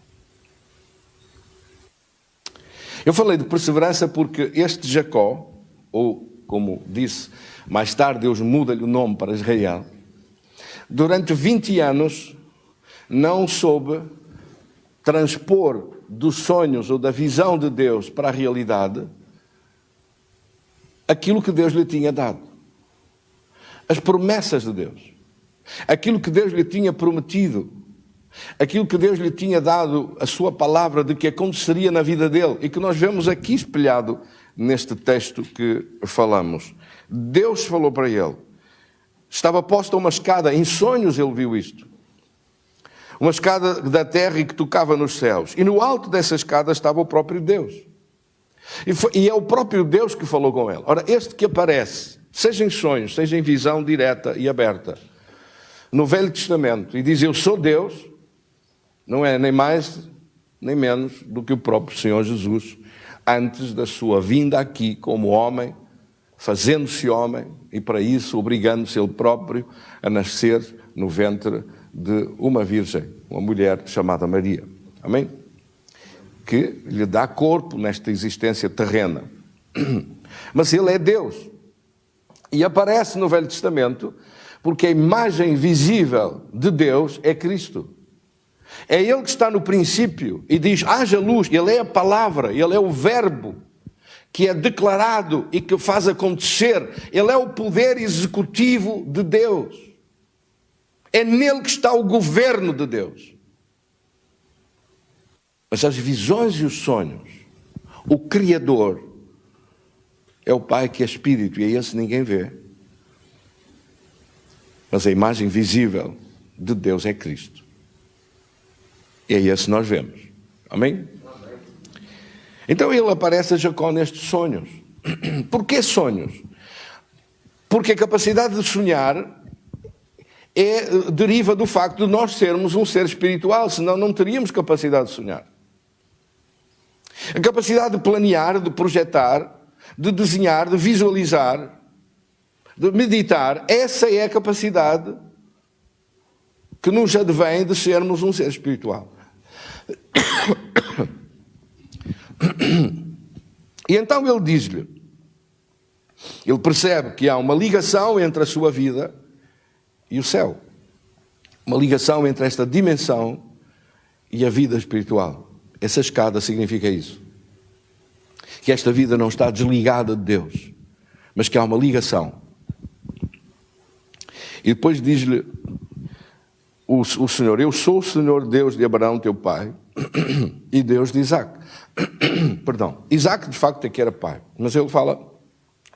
Eu falei de perseverança porque este Jacó, ou como disse, mais tarde Deus muda-lhe o nome para Israel, durante 20 anos não soube transpor dos sonhos ou da visão de Deus para a realidade aquilo que Deus lhe tinha dado. As promessas de Deus. Aquilo que Deus lhe tinha prometido. Aquilo que Deus lhe tinha dado, a sua palavra de que aconteceria na vida dele e que nós vemos aqui espelhado neste texto que falamos. Deus falou para ele. Estava posta uma escada, em sonhos ele viu isto. Uma escada da terra e que tocava nos céus. E no alto dessa escada estava o próprio Deus. E é o próprio Deus que falou com ele. Ora, este que aparece, seja em sonhos, seja em visão direta e aberta, no Velho Testamento, e diz: eu sou Deus, não é nem mais nem menos do que o próprio Senhor Jesus, antes da sua vinda aqui como homem, fazendo-se homem, e para isso obrigando-se ele próprio a nascer no ventre de uma virgem, uma mulher chamada Maria. Amém? Que lhe dá corpo nesta existência terrena. Mas ele é Deus. E aparece no Velho Testamento porque a imagem visível de Deus é Cristo. É Ele que está no princípio e diz: haja luz. Ele é a palavra, Ele é o verbo que é declarado e que faz acontecer. Ele é o poder executivo de Deus. É nele que está o governo de Deus. Mas as visões e os sonhos, o Criador é o Pai que é Espírito, e é esse ninguém vê. Mas a imagem visível de Deus é Cristo. E é esse nós vemos. Amém? Então ele aparece a Jacó nestes sonhos. Porquê sonhos? Porque a capacidade de sonhar deriva do facto de nós sermos um ser espiritual, senão não teríamos capacidade de sonhar. A capacidade de planear, de projetar, de desenhar, de visualizar, de meditar, essa é a capacidade que nos advém de sermos um ser espiritual. E então ele diz-lhe, ele percebe que há uma ligação entre a sua vida e o céu. Uma ligação entre esta dimensão e a vida espiritual. Essa escada significa isso. Que esta vida não está desligada de Deus, mas que há uma ligação. E depois diz-lhe o Senhor: eu sou o Senhor Deus de Abraão, teu pai, e Deus de Isaac. Perdão, Isaac de facto é que era pai, mas ele fala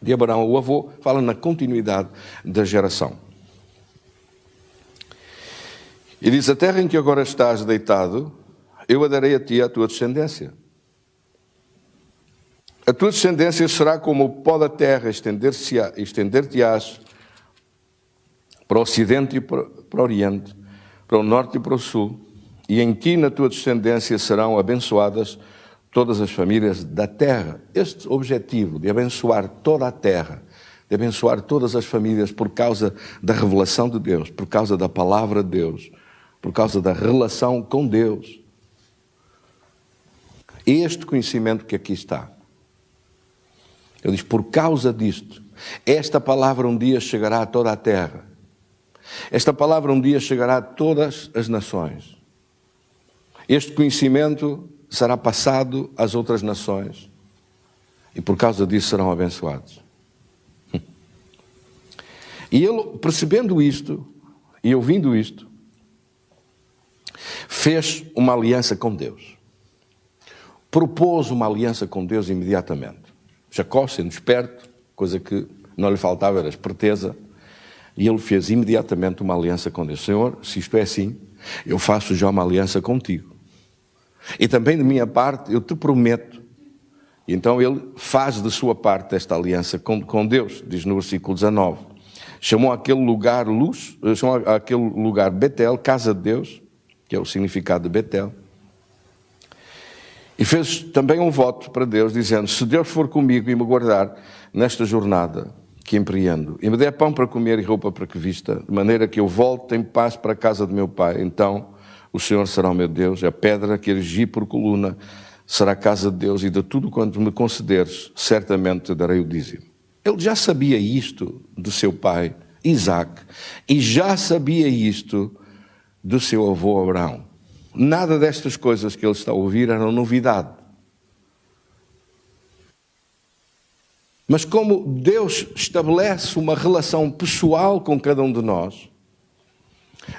de Abraão, o avô, fala na continuidade da geração. E diz: a terra em que agora estás deitado, eu a darei a ti e à tua descendência. A tua descendência será como o pó da terra, estender-te-ás para o ocidente e para o oriente, para o norte e para o sul, e em ti, na tua descendência, serão abençoadas todas as famílias da terra. Este objetivo de abençoar toda a terra, de abençoar todas as famílias por causa da revelação de Deus, por causa da palavra de Deus, por causa da relação com Deus. Este conhecimento que aqui está. Ele diz, por causa disto, esta palavra um dia chegará a toda a terra. Esta palavra um dia chegará a todas as nações. Este conhecimento será passado às outras nações. E por causa disso serão abençoados. E ele, percebendo isto, e ouvindo isto, fez uma aliança com Deus. Propôs uma aliança com Deus imediatamente. Jacó, sendo esperto, coisa que não lhe faltava era esperteza, e ele fez imediatamente uma aliança com Deus. Senhor, se isto é assim, eu faço já uma aliança contigo. E também de minha parte, eu te prometo. E então ele faz de sua parte esta aliança com Deus, diz no versículo 19. Chamou aquele lugar luz, chamou aquele lugar Betel, casa de Deus, que é o significado de Betel. E fez também um voto para Deus, dizendo, se Deus for comigo e me guardar nesta jornada que empreendo, e me der pão para comer e roupa para que vista, de maneira que eu volte em paz para a casa de meu pai, então o Senhor será o meu Deus, a pedra que erigi por coluna será a casa de Deus, e de tudo quanto me concederes, certamente te darei o dízimo. Ele já sabia isto do seu pai, Isaac, e já sabia isto do seu avô Abraão. Nada destas coisas que ele está a ouvir eram novidade. Mas como Deus estabelece uma relação pessoal com cada um de nós,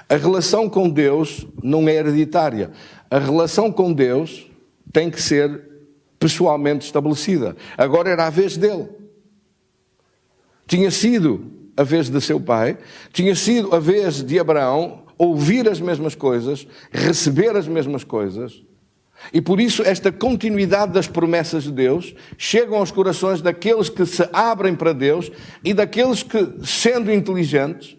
a relação com Deus não é hereditária. A relação com Deus tem que ser pessoalmente estabelecida. Agora era a vez dele. Tinha sido a vez de seu pai, tinha sido a vez de Abraão ouvir as mesmas coisas, receber as mesmas coisas, e por isso esta continuidade das promessas de Deus chegam aos corações daqueles que se abrem para Deus e daqueles que, sendo inteligentes,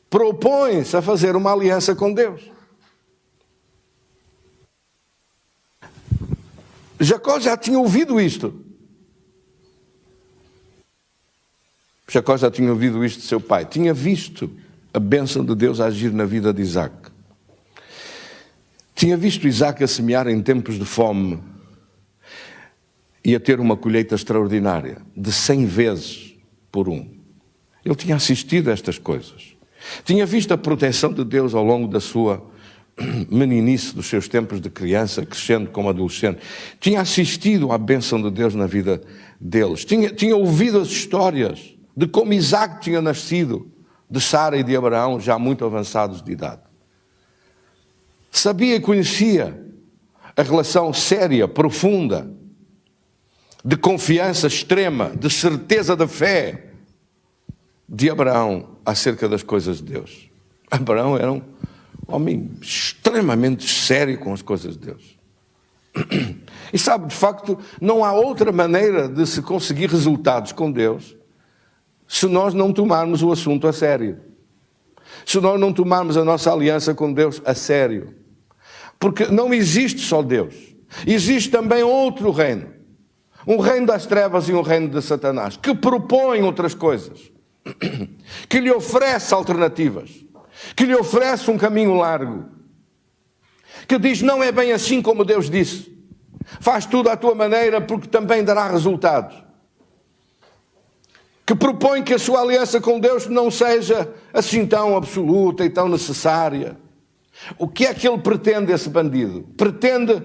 propõem-se a fazer uma aliança com Deus. Jacó já tinha ouvido isto. Jacó já tinha ouvido isto de seu pai. Tinha visto a bênção de Deus agir na vida de Isaac. Tinha visto Isaac a semear em tempos de fome e a ter uma colheita extraordinária, de 100 vezes por um. Ele tinha assistido a estas coisas. Tinha visto a proteção de Deus ao longo da sua meninice, dos seus tempos de criança, crescendo como adolescente. Tinha assistido à bênção de Deus na vida deles. Tinha ouvido as histórias de como Isaac tinha nascido de Sara e de Abraão, já muito avançados de idade. Sabia e conhecia a relação séria, profunda, de confiança extrema, de certeza da fé de Abraão acerca das coisas de Deus. Abraão era um homem extremamente sério com as coisas de Deus. E sabe, de facto, não há outra maneira de se conseguir resultados com Deus se nós não tomarmos o assunto a sério. Se nós não tomarmos a nossa aliança com Deus a sério. Porque não existe só Deus. Existe também outro reino. Um reino das trevas e um reino de Satanás, que propõe outras coisas. Que lhe oferece alternativas. Que lhe oferece um caminho largo. Que diz, não é bem assim como Deus disse. Faz tudo à tua maneira porque também dará resultados. Que propõe que a sua aliança com Deus não seja assim tão absoluta e tão necessária. O que é que ele pretende, esse bandido? Pretende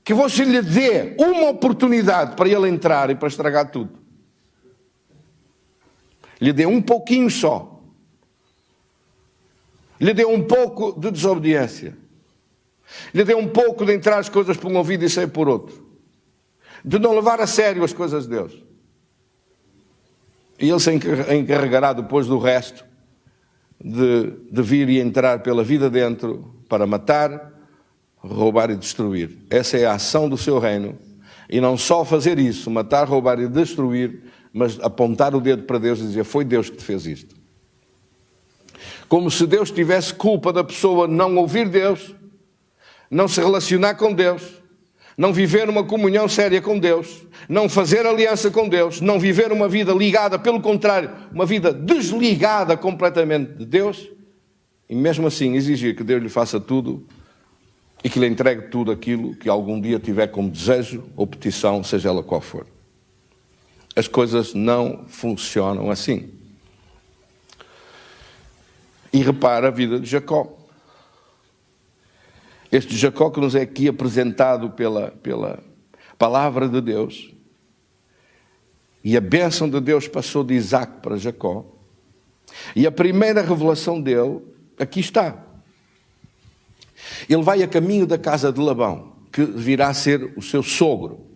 que você lhe dê uma oportunidade para ele entrar e para estragar tudo. Lhe dê um pouquinho só. Lhe dê um pouco de desobediência. Lhe dê um pouco de entrar as coisas por um ouvido e sair por outro. De não levar a sério as coisas de Deus. E ele se encarregará depois do resto de vir e entrar pela vida dentro para matar, roubar e destruir. Essa é a ação do seu reino. E não só fazer isso, matar, roubar e destruir, mas apontar o dedo para Deus e dizer, foi Deus que te fez isto. Como se Deus tivesse culpa da pessoa não ouvir Deus, não se relacionar com Deus, não viver uma comunhão séria com Deus, não fazer aliança com Deus, não viver uma vida ligada, pelo contrário, uma vida desligada completamente de Deus, e mesmo assim exigir que Deus lhe faça tudo e que lhe entregue tudo aquilo que algum dia tiver como desejo ou petição, seja ela qual for. As coisas não funcionam assim. E repara a vida de Jacó. Este Jacó que nos é aqui apresentado pela palavra de Deus, e a bênção de Deus passou de Isaac para Jacó, e a primeira revelação dele, aqui está. Ele vai a caminho da casa de Labão, que virá a ser o seu sogro,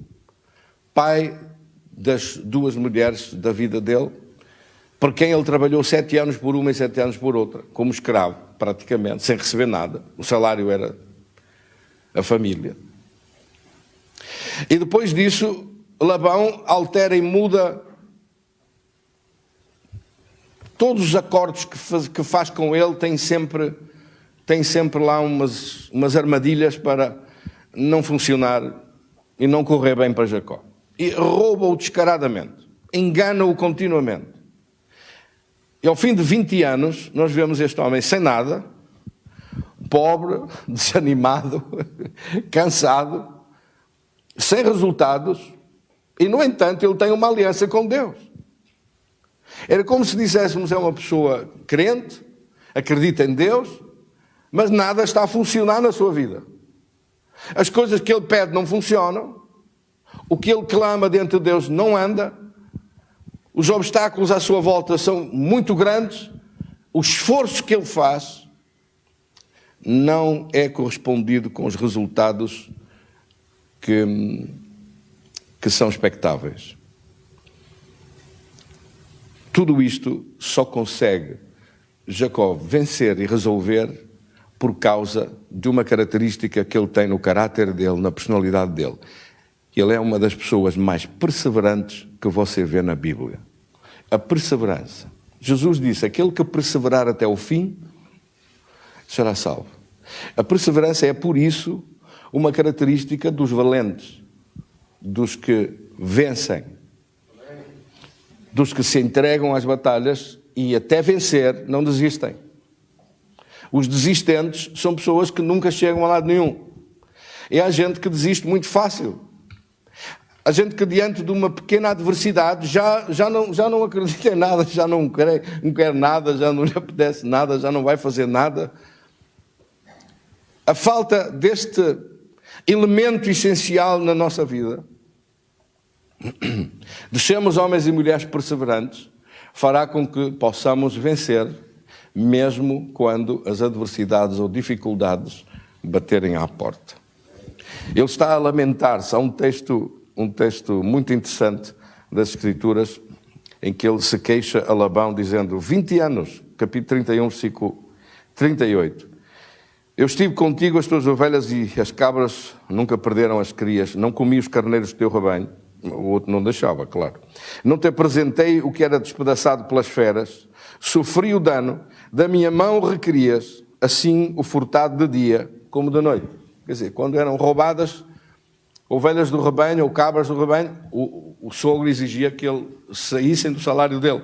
pai das duas mulheres da vida dele, por quem ele trabalhou 7 anos por uma e 7 anos por outra, como escravo, praticamente, sem receber nada. O salário era a família. E depois disso, Labão altera e muda todos os acordos que faz com ele, tem sempre lá umas armadilhas para não funcionar e não correr bem para Jacó. E rouba-o descaradamente, engana-o continuamente. E ao fim de 20 anos, nós vemos este homem sem nada, pobre, desanimado, cansado, sem resultados, e no entanto ele tem uma aliança com Deus. Era como se disséssemos, é uma pessoa crente, acredita em Deus, mas nada está a funcionar na sua vida. As coisas que ele pede não funcionam, o que ele clama diante de Deus não anda, os obstáculos à sua volta são muito grandes, o esforço que ele faz não é correspondido com os resultados que são expectáveis. Tudo isto só consegue Jacó vencer e resolver por causa de uma característica que ele tem no caráter dele, na personalidade dele. Ele é uma das pessoas mais perseverantes que você vê na Bíblia. A perseverança. Jesus disse, aquele que perseverar até o fim, será salvo. A perseverança é, por isso, uma característica dos valentes, dos que vencem, dos que se entregam às batalhas e até vencer não desistem. Os desistentes são pessoas que nunca chegam a lado nenhum. É a gente que desiste muito fácil. A gente que diante de uma pequena adversidade já não acredita em nada, já não quer nada, já não lhe apetece nada, já não vai fazer nada. A falta deste elemento essencial na nossa vida, de sermos homens e mulheres perseverantes, fará com que possamos vencer, mesmo quando as adversidades ou dificuldades baterem à porta. Ele está a lamentar-se. Há um texto muito interessante das Escrituras, em que ele se queixa a Labão, dizendo, 20 anos, capítulo 31, versículo 38. Eu estive contigo, as tuas ovelhas e as cabras nunca perderam as crias, não comi os carneiros do teu rebanho, o outro não deixava, claro. Não te apresentei o que era despedaçado pelas feras, sofri o dano, da minha mão requerias, assim o furtado de dia como de noite. Quer dizer, quando eram roubadas ovelhas do rebanho ou cabras do rebanho, o sogro exigia que ele saíssem do salário dele.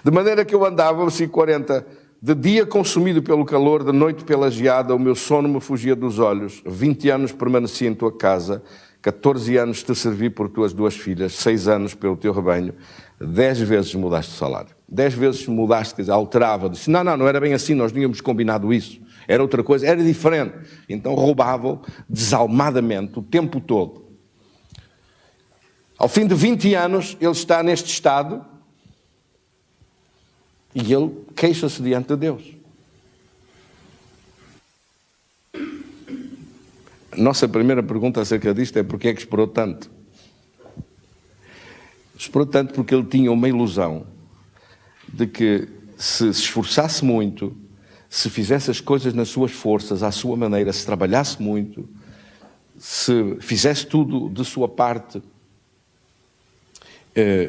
De maneira que eu andava, versículo 40, de dia consumido pelo calor, de noite pela geada, o meu sono me fugia dos olhos. 20 anos permaneci em tua casa, 14 anos te servi por tuas 2 filhas, 6 anos pelo teu rebanho, 10 vezes mudaste o salário. 10 vezes mudaste, quer dizer, alterava, disse, não era bem assim, nós não tínhamos combinado isso. Era outra coisa, era diferente. Então roubavam desalmadamente o tempo todo. Ao fim de 20 anos, ele está neste estado e ele queixa-se diante de Deus. Nossa primeira pergunta acerca disto é porque é que esperou tanto? Esperou tanto porque ele tinha uma ilusão de que se esforçasse muito, se fizesse as coisas nas suas forças, à sua maneira, se trabalhasse muito, se fizesse tudo de sua parte,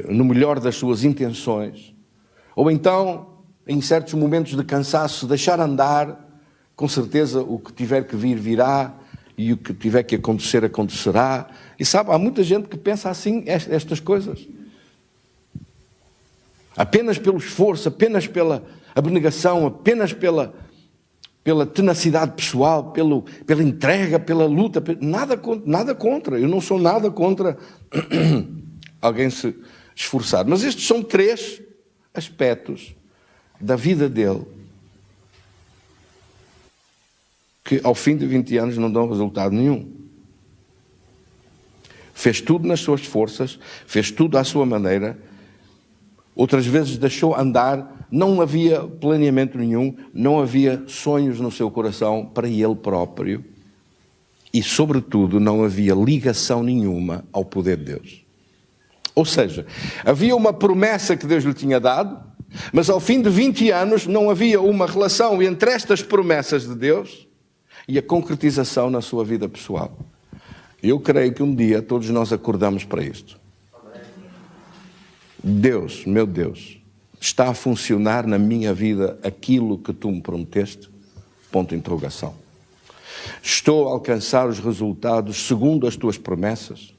no melhor das suas intenções, ou então, em certos momentos de cansaço, deixar andar, com certeza o que tiver que vir, virá, e o que tiver que acontecer, acontecerá. E sabe, há muita gente que pensa assim, estas coisas. Apenas pelo esforço, apenas pela abnegação, apenas pela tenacidade pessoal, pela entrega, pela luta, nada contra. Eu não sou nada contra alguém se esforçar. Mas estes são 3 aspectos da vida dele que ao fim de 20 anos não dão resultado nenhum. Fez tudo nas suas forças, fez tudo à sua maneira, outras vezes deixou andar, não havia planeamento nenhum, não havia sonhos no seu coração para ele próprio e, sobretudo, não havia ligação nenhuma ao poder de Deus. Ou seja, havia uma promessa que Deus lhe tinha dado, mas ao fim de 20 anos não havia uma relação entre estas promessas de Deus e a concretização na sua vida pessoal. Eu creio que um dia todos nós acordamos para isto. Deus, meu Deus, está a funcionar na minha vida aquilo que tu me prometeste? Ponto de interrogação. Estou a alcançar os resultados segundo as tuas promessas?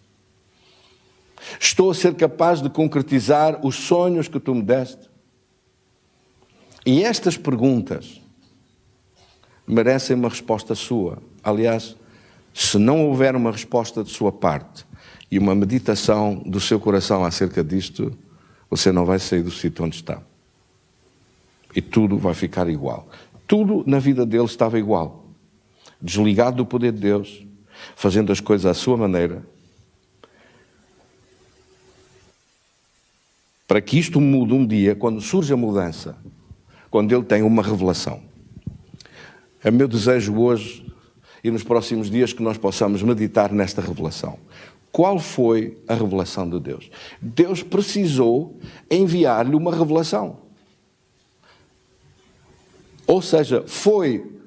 Estou a ser capaz de concretizar os sonhos que tu me deste? E estas perguntas merecem uma resposta sua. Aliás, se não houver uma resposta de sua parte e uma meditação do seu coração acerca disto, você não vai sair do sítio onde está. E tudo vai ficar igual. Tudo na vida dele estava igual. Desligado do poder de Deus, fazendo as coisas à sua maneira. Para que isto mude um dia, quando surge a mudança, quando ele tem uma revelação. É meu desejo hoje e nos próximos dias que nós possamos meditar nesta revelação. Qual foi a revelação de Deus? Deus precisou enviar-lhe uma revelação. Ou seja, foi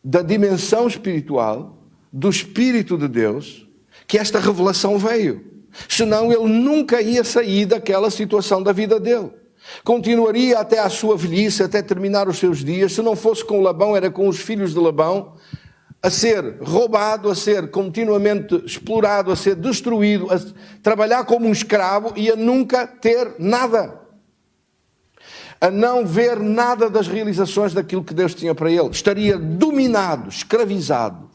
da dimensão espiritual, do Espírito de Deus, que esta revelação veio. Senão ele nunca ia sair daquela situação da vida dele. Continuaria até à sua velhice, até terminar os seus dias. Se não fosse com Labão, era com os filhos de Labão, a ser roubado, a ser continuamente explorado, a ser destruído, a trabalhar como um escravo e a nunca ter nada. A não ver nada das realizações daquilo que Deus tinha para ele. Estaria dominado, escravizado.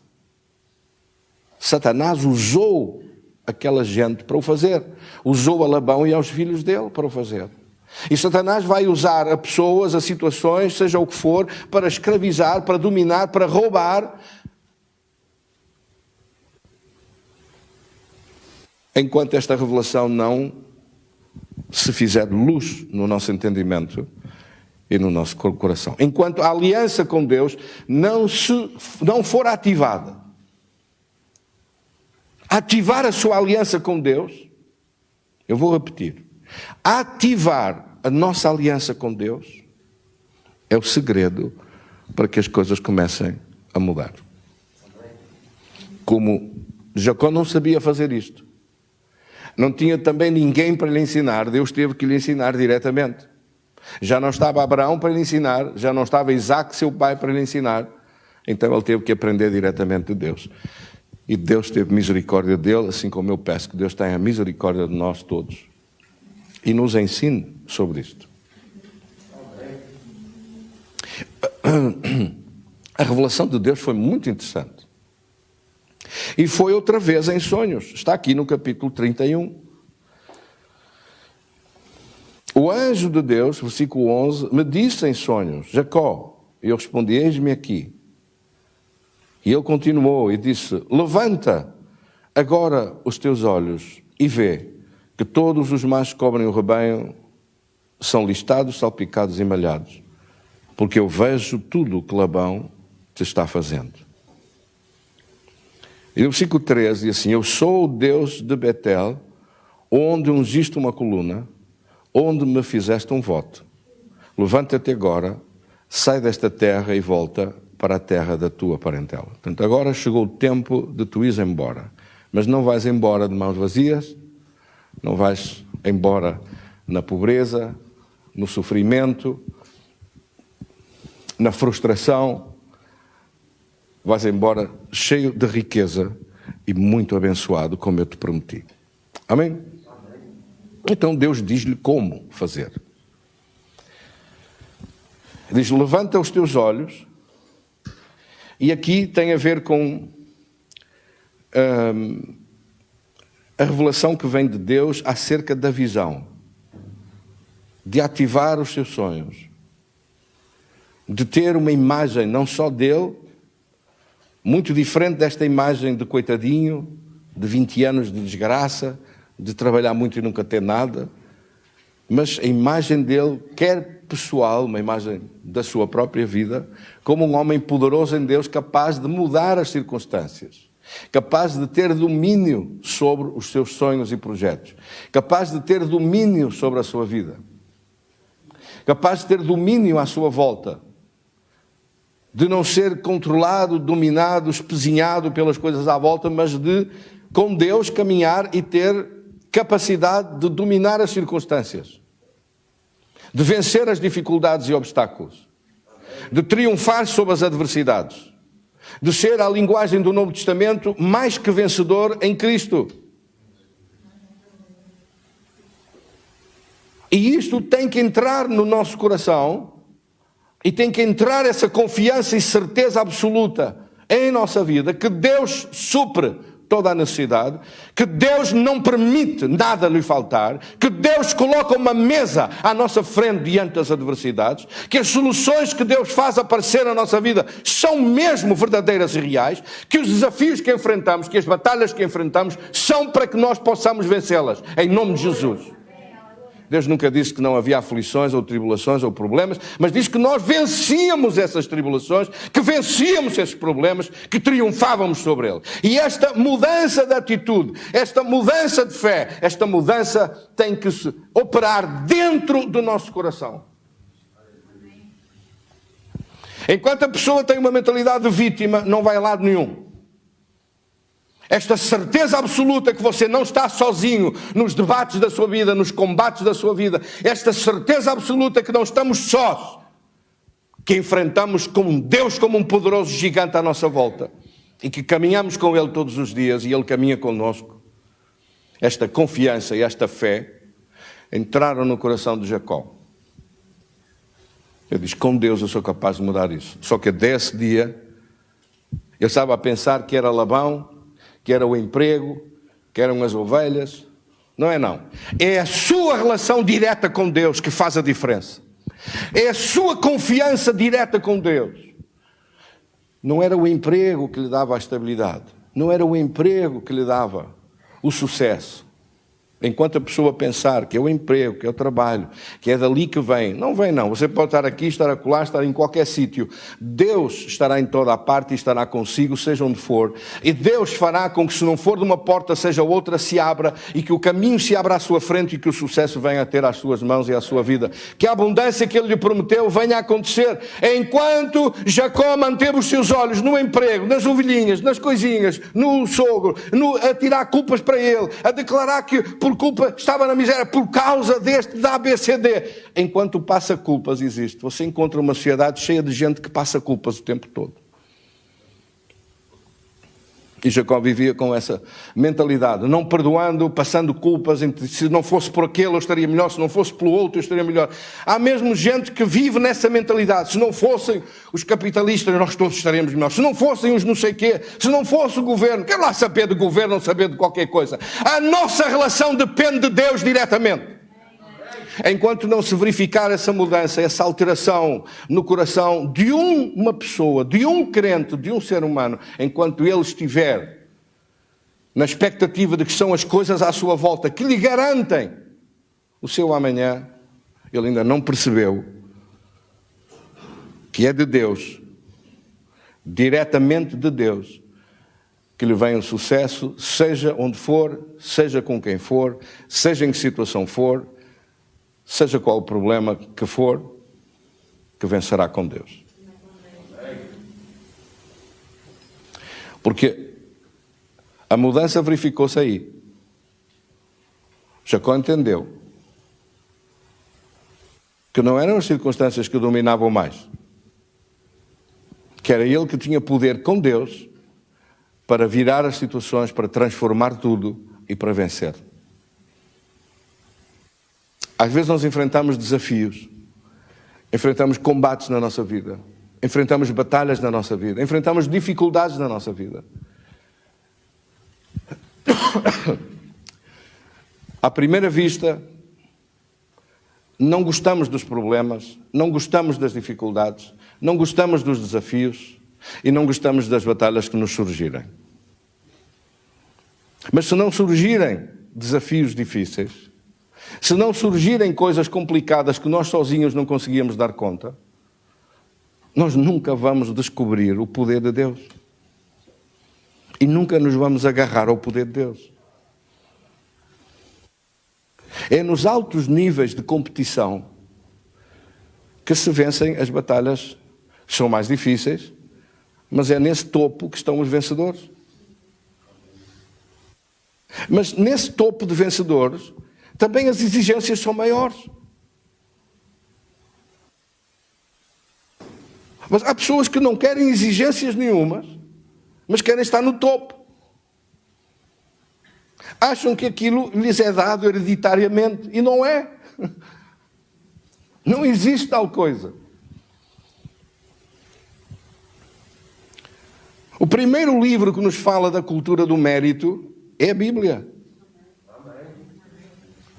Satanás usou aquela gente para o fazer. Usou a Labão e aos filhos dele para o fazer. E Satanás vai usar a pessoas, a situações, seja o que for, para escravizar, para dominar, para roubar. Enquanto esta revelação não se fizer luz no nosso entendimento e no nosso coração. Enquanto a aliança com Deus não for ativada. Ativar a sua aliança com Deus, eu vou repetir. Ativar a nossa aliança com Deus é o segredo para que as coisas comecem a mudar. Como Jacó não sabia fazer isto, não tinha também ninguém para lhe ensinar, Deus teve que lhe ensinar diretamente. Já não estava Abraão para lhe ensinar, já não estava Isaac, seu pai, para lhe ensinar, então ele teve que aprender diretamente de Deus. E Deus teve misericórdia dele, assim como eu peço que Deus tenha misericórdia de nós todos e nos ensine sobre isto. A revelação de Deus foi muito interessante. E foi outra vez em sonhos. Está aqui no capítulo 31. O anjo de Deus, versículo 11, me disse em sonhos, Jacó. E eu respondi, eis-me aqui. E ele continuou e disse, levanta agora os teus olhos e vê que todos os machos que cobrem o rebanho são listados, salpicados e malhados, porque eu vejo tudo o que Labão te está fazendo. E no versículo 13 diz assim, eu sou o Deus de Betel, onde ungiste uma coluna, onde me fizeste um voto. Levanta-te agora, sai desta terra e volta para a terra da tua parentela. Portanto, agora chegou o tempo de tu ires embora. Mas não vais embora de mãos vazias, não vais embora na pobreza, no sofrimento, na frustração. Vais embora cheio de riqueza e muito abençoado, como eu te prometi. Amém? Então Deus diz-lhe como fazer. Diz: levanta os teus olhos, e aqui tem a ver com a revelação que vem de Deus acerca da visão, de ativar os seus sonhos, de ter uma imagem não só dele, muito diferente desta imagem de coitadinho, de 20 anos de desgraça, de trabalhar muito e nunca ter nada, mas a imagem dele, quer pessoal, uma imagem da sua própria vida, como um homem poderoso em Deus, capaz de mudar as circunstâncias, capaz de ter domínio sobre os seus sonhos e projetos, capaz de ter domínio sobre a sua vida, capaz de ter domínio à sua volta, de não ser controlado, dominado, espezinhado pelas coisas à volta, mas de, com Deus, caminhar e ter capacidade de dominar as circunstâncias, de vencer as dificuldades e obstáculos, de triunfar sobre as adversidades, de ser, a linguagem do Novo Testamento, mais que vencedor em Cristo. E isto tem que entrar no nosso coração, e tem que entrar essa confiança e certeza absoluta em nossa vida, que Deus supre toda a necessidade, que Deus não permite nada lhe faltar, que Deus coloca uma mesa à nossa frente diante das adversidades, que as soluções que Deus faz aparecer na nossa vida são mesmo verdadeiras e reais, que os desafios que enfrentamos, que as batalhas que enfrentamos, são para que nós possamos vencê-las, em nome de Jesus. Deus nunca disse que não havia aflições ou tribulações ou problemas, mas disse que nós vencíamos essas tribulações, que vencíamos esses problemas, que triunfávamos sobre eles. E esta mudança de atitude, esta mudança de fé, esta mudança tem que se operar dentro do nosso coração. Enquanto a pessoa tem uma mentalidade de vítima, não vai a lado nenhum. Esta certeza absoluta que você não está sozinho nos debates da sua vida, nos combates da sua vida. Esta certeza absoluta que não estamos sós, que enfrentamos com Deus como um poderoso gigante à nossa volta e que caminhamos com Ele todos os dias e Ele caminha connosco. Esta confiança e esta fé entraram no coração de Jacó. Ele diz: com Deus eu sou capaz de mudar isso. Só que desse dia, eu estava a pensar que era Labão, que era o emprego, que eram as ovelhas. Não é não. É a sua relação direta com Deus que faz a diferença. É a sua confiança direta com Deus. Não era o emprego que lhe dava a estabilidade. Não era o emprego que lhe dava o sucesso. Enquanto a pessoa pensar que é o emprego, que é o trabalho, que é dali que vem, não vem não. Você pode estar aqui, estar acolá, estar em qualquer sítio. Deus estará em toda a parte e estará consigo, seja onde for. E Deus fará com que, se não for de uma porta, seja outra, se abra, e que o caminho se abra à sua frente e que o sucesso venha a ter às suas mãos e à sua vida. Que a abundância que Ele lhe prometeu venha a acontecer. Enquanto Jacó manteve os seus olhos no emprego, nas ovelhinhas, nas coisinhas, no sogro, a tirar culpas para ele, a declarar que por culpa estava na miséria por causa deste, da ABCD. Enquanto o passa-culpas existe, você encontra uma sociedade cheia de gente que passa culpas o tempo todo. E Jacó vivia com essa mentalidade, não perdoando, passando culpas. Se não fosse por aquele eu estaria melhor, se não fosse pelo outro eu estaria melhor. Há mesmo gente que vive nessa mentalidade. Se não fossem os capitalistas, nós todos estaríamos melhores. Se não fossem os não sei quê, se não fosse o governo, quero lá saber do governo, não saber de qualquer coisa. A nossa relação depende de Deus diretamente. Enquanto não se verificar essa mudança, essa alteração no coração de uma pessoa, de um crente, de um ser humano, enquanto ele estiver na expectativa de que são as coisas à sua volta que lhe garantem o seu amanhã, ele ainda não percebeu que é de Deus, diretamente de Deus, que lhe vem o sucesso, seja onde for, seja com quem for, seja em que situação for, seja qual o problema que for, que vencerá com Deus. Porque a mudança verificou-se aí. Jacó entendeu que não eram as circunstâncias que o dominavam mais, que era ele que tinha poder com Deus para virar as situações, para transformar tudo e para vencer. Às vezes nós enfrentamos desafios, enfrentamos combates na nossa vida, enfrentamos batalhas na nossa vida, enfrentamos dificuldades na nossa vida. À primeira vista, não gostamos dos problemas, não gostamos das dificuldades, não gostamos dos desafios e não gostamos das batalhas que nos surgirem. Mas se não surgirem desafios difíceis, se não surgirem coisas complicadas que nós sozinhos não conseguíamos dar conta, nós nunca vamos descobrir o poder de Deus. E nunca nos vamos agarrar ao poder de Deus. É nos altos níveis de competição que se vencem as batalhas que são mais difíceis, mas é nesse topo que estão os vencedores. Mas nesse topo de vencedores, também as exigências são maiores. Mas há pessoas que não querem exigências nenhumas, mas querem estar no topo. Acham que aquilo lhes é dado hereditariamente, e não é. Não existe tal coisa. O primeiro livro que nos fala da cultura do mérito é a Bíblia.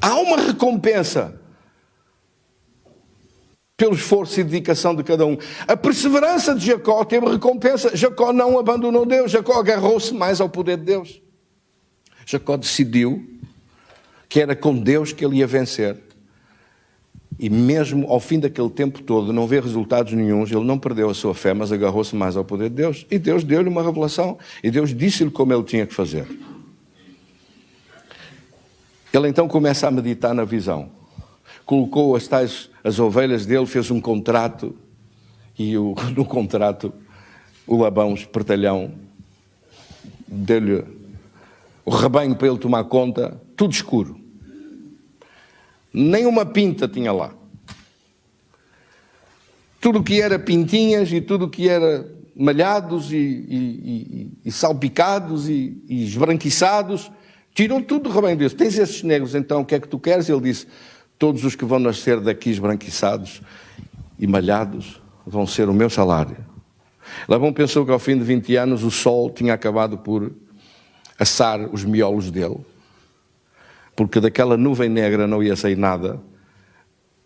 Há uma recompensa pelo esforço e dedicação de cada um. A perseverança de Jacó teve recompensa. Jacó não abandonou Deus. Jacó agarrou-se mais ao poder de Deus. Jacó decidiu que era com Deus que ele ia vencer. E mesmo ao fim daquele tempo todo, não vê resultados nenhuns, ele não perdeu a sua fé, mas agarrou-se mais ao poder de Deus. E Deus deu-lhe uma revelação. E Deus disse-lhe como ele tinha que fazer. Ele então começa a meditar na visão. Colocou as ovelhas dele, fez um contrato. E no contrato, o Labão, espertalhão, deu-lhe o rebanho para ele tomar conta, tudo escuro. Nem uma pinta tinha lá. Tudo que era pintinhas e tudo que era malhados e salpicados e esbranquiçados, tirou tudo do rebanho dele. Tens esses negros, então o que é que tu queres? Ele disse, todos os que vão nascer daqui esbranquiçados e malhados vão ser o meu salário. Labão pensou que ao fim de 20 anos o sol tinha acabado por assar os miolos dele, porque daquela nuvem negra não ia sair nada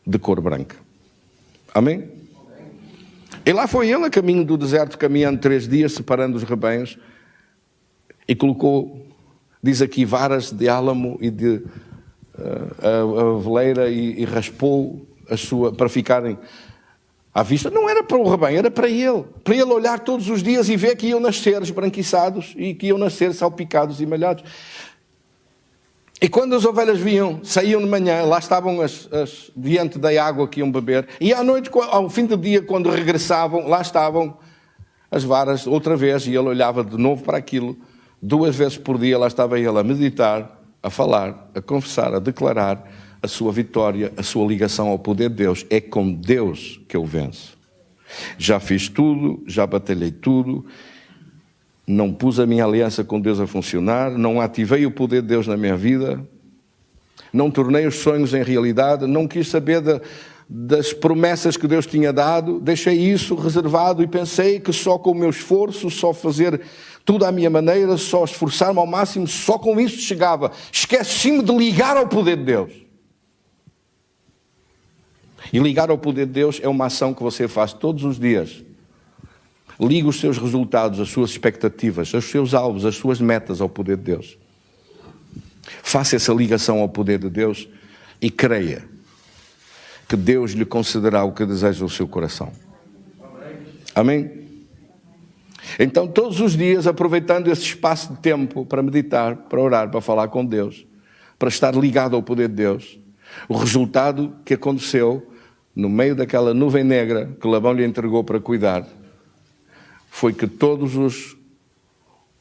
de cor branca. Amém? E lá foi ele a caminho do deserto, caminhando 3 dias, separando os rebanhos, e colocou, diz aqui, varas de álamo e de aveleira e raspou para ficarem à vista. Não era para o rebanho, era para ele olhar todos os dias e ver que iam nascer esbranquiçados e que iam nascer salpicados e malhados. E quando as ovelhas saíam de manhã, lá estavam diante da água que iam beber, e à noite, ao fim do dia, quando regressavam, lá estavam as varas outra vez, e ele olhava de novo para aquilo. 2 vezes por dia lá estava ele a meditar, a falar, a confessar, a declarar a sua vitória, a sua ligação ao poder de Deus. É com Deus que eu venço. Já fiz tudo, já batalhei tudo, não pus a minha aliança com Deus a funcionar, não ativei o poder de Deus na minha vida, não tornei os sonhos em realidade, não quis saber das promessas que Deus tinha dado, deixei isso reservado e pensei que só com o meu esforço, só fazer tudo à minha maneira, só esforçar-me ao máximo, só com isso chegava. Esqueci-me de ligar ao poder de Deus. E ligar ao poder de Deus é uma ação que você faz todos os dias. Liga os seus resultados, as suas expectativas, os seus alvos, as suas metas ao poder de Deus. Faça essa ligação ao poder de Deus e creia que Deus lhe concederá o que deseja o seu coração. Amém? Então, todos os dias, aproveitando esse espaço de tempo para meditar, para orar, para falar com Deus, para estar ligado ao poder de Deus, o resultado que aconteceu no meio daquela nuvem negra que Labão lhe entregou para cuidar, foi que todos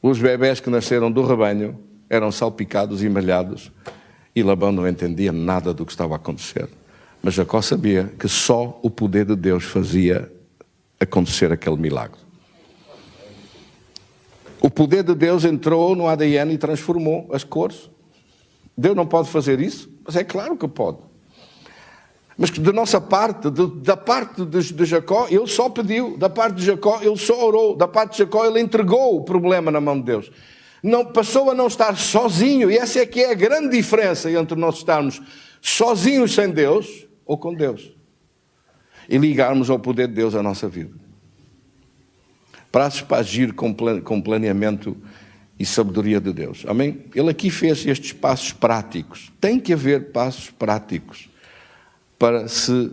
Os bebés que nasceram do rebanho eram salpicados e malhados, e Labão não entendia nada do que estava a acontecer. Mas Jacó sabia que só o poder de Deus fazia acontecer aquele milagre. O poder de Deus entrou no ADN e transformou as cores. Deus não pode fazer isso? Mas é claro que pode. Mas da nossa parte, da parte de Jacó, ele só pediu. Da parte de Jacó, ele só orou. Da parte de Jacó, ele entregou o problema na mão de Deus. Não, passou a não estar sozinho. E essa é que é a grande diferença entre nós estarmos sozinhos sem Deus ou com Deus. E ligarmos ao poder de Deus a nossa vida. Passos para agir com planeamento e sabedoria de Deus. Amém? Ele aqui fez estes passos práticos. Tem que haver passos práticos para se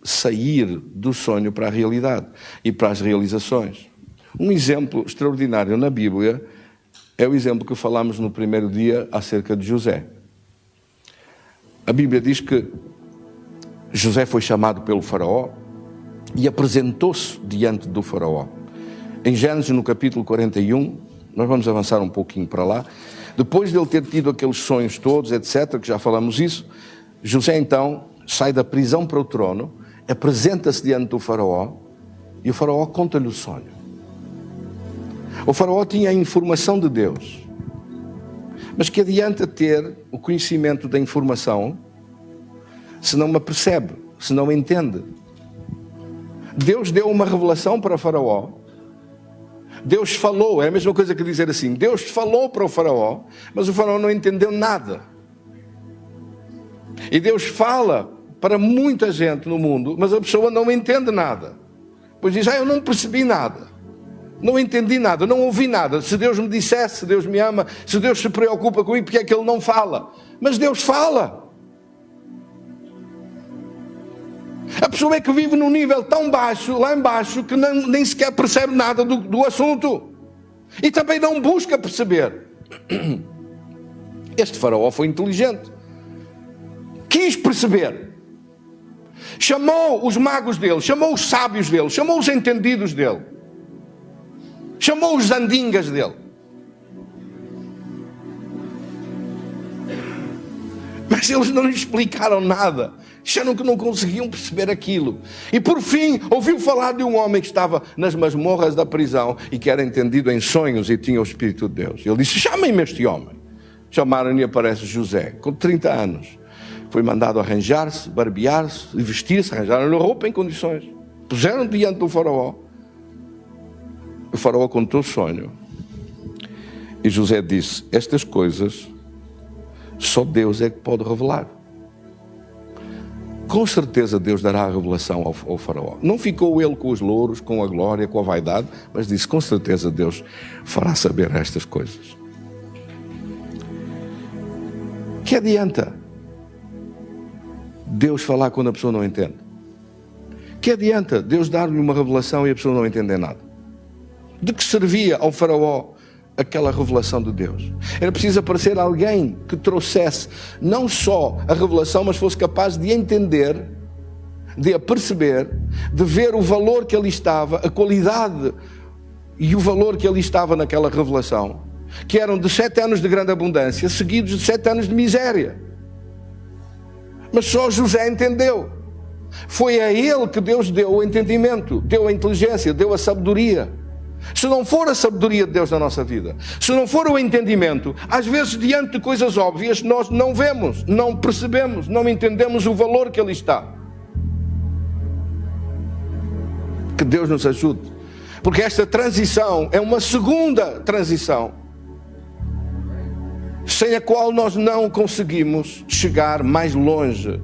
sair do sonho para a realidade e para as realizações. Um exemplo extraordinário na Bíblia é o exemplo que falámos no primeiro dia acerca de José. A Bíblia diz que José foi chamado pelo faraó e apresentou-se diante do faraó. Em Gênesis, no capítulo 41, nós vamos avançar um pouquinho para lá, depois de ele ter tido aqueles sonhos todos, etc., que já falamos isso, José então sai da prisão para o trono, apresenta-se diante do faraó e o faraó conta-lhe o sonho. O faraó tinha a informação de Deus, mas que adianta ter o conhecimento da informação se não a percebe, se não a entende? Deus deu uma revelação para o faraó, Deus falou, é a mesma coisa que dizer assim, Deus falou para o faraó, mas o faraó não entendeu nada. E Deus fala para muita gente no mundo, mas a pessoa não entende nada. Pois diz, eu não percebi nada, não entendi nada, não ouvi nada. Se Deus me dissesse, se Deus me ama, se Deus se preocupa comigo, porque é que Ele não fala? Mas Deus fala. A pessoa é que vive num nível tão baixo, lá embaixo, que nem sequer percebe nada do assunto. E também não busca perceber. Este faraó foi inteligente. Quis perceber. Chamou os magos dele, chamou os sábios dele, chamou os entendidos dele. Chamou os zandingas dele. Mas eles não lhe explicaram nada. Acharam que não conseguiam perceber aquilo. E por fim, ouviu falar de um homem que estava nas masmorras da prisão e que era entendido em sonhos e tinha o Espírito de Deus. Ele disse, chamem-me este homem. Chamaram-lhe e aparece José, com 30 anos. Foi mandado arranjar-se, barbear-se e vestir-se. Arranjaram-lhe roupa em condições. Puseram diante do faraó. O faraó contou o sonho. E José disse, estas coisas só Deus é que pode revelar. Com certeza Deus dará a revelação ao faraó. Não ficou ele com os louros, com a glória, com a vaidade, mas disse, com certeza Deus fará saber estas coisas. Que adianta Deus falar quando a pessoa não entende? Que adianta Deus dar-lhe uma revelação e a pessoa não entender nada? De que servia ao faraó aquela revelação de Deus? Era preciso aparecer alguém que trouxesse não só a revelação, mas fosse capaz de entender, de a perceber, de ver o valor que ali estava, a qualidade e o valor que ali estava naquela revelação, que eram de 7 anos de grande abundância, seguidos de 7 anos de miséria. Mas só José entendeu. Foi a ele que Deus deu o entendimento, deu a inteligência, deu a sabedoria. Se não for a sabedoria de Deus na nossa vida, se não for o entendimento, às vezes diante de coisas óbvias nós não vemos, não percebemos, não entendemos o valor que ali está. Que Deus nos ajude, porque esta transição é uma segunda transição, sem a qual nós não conseguimos chegar mais longe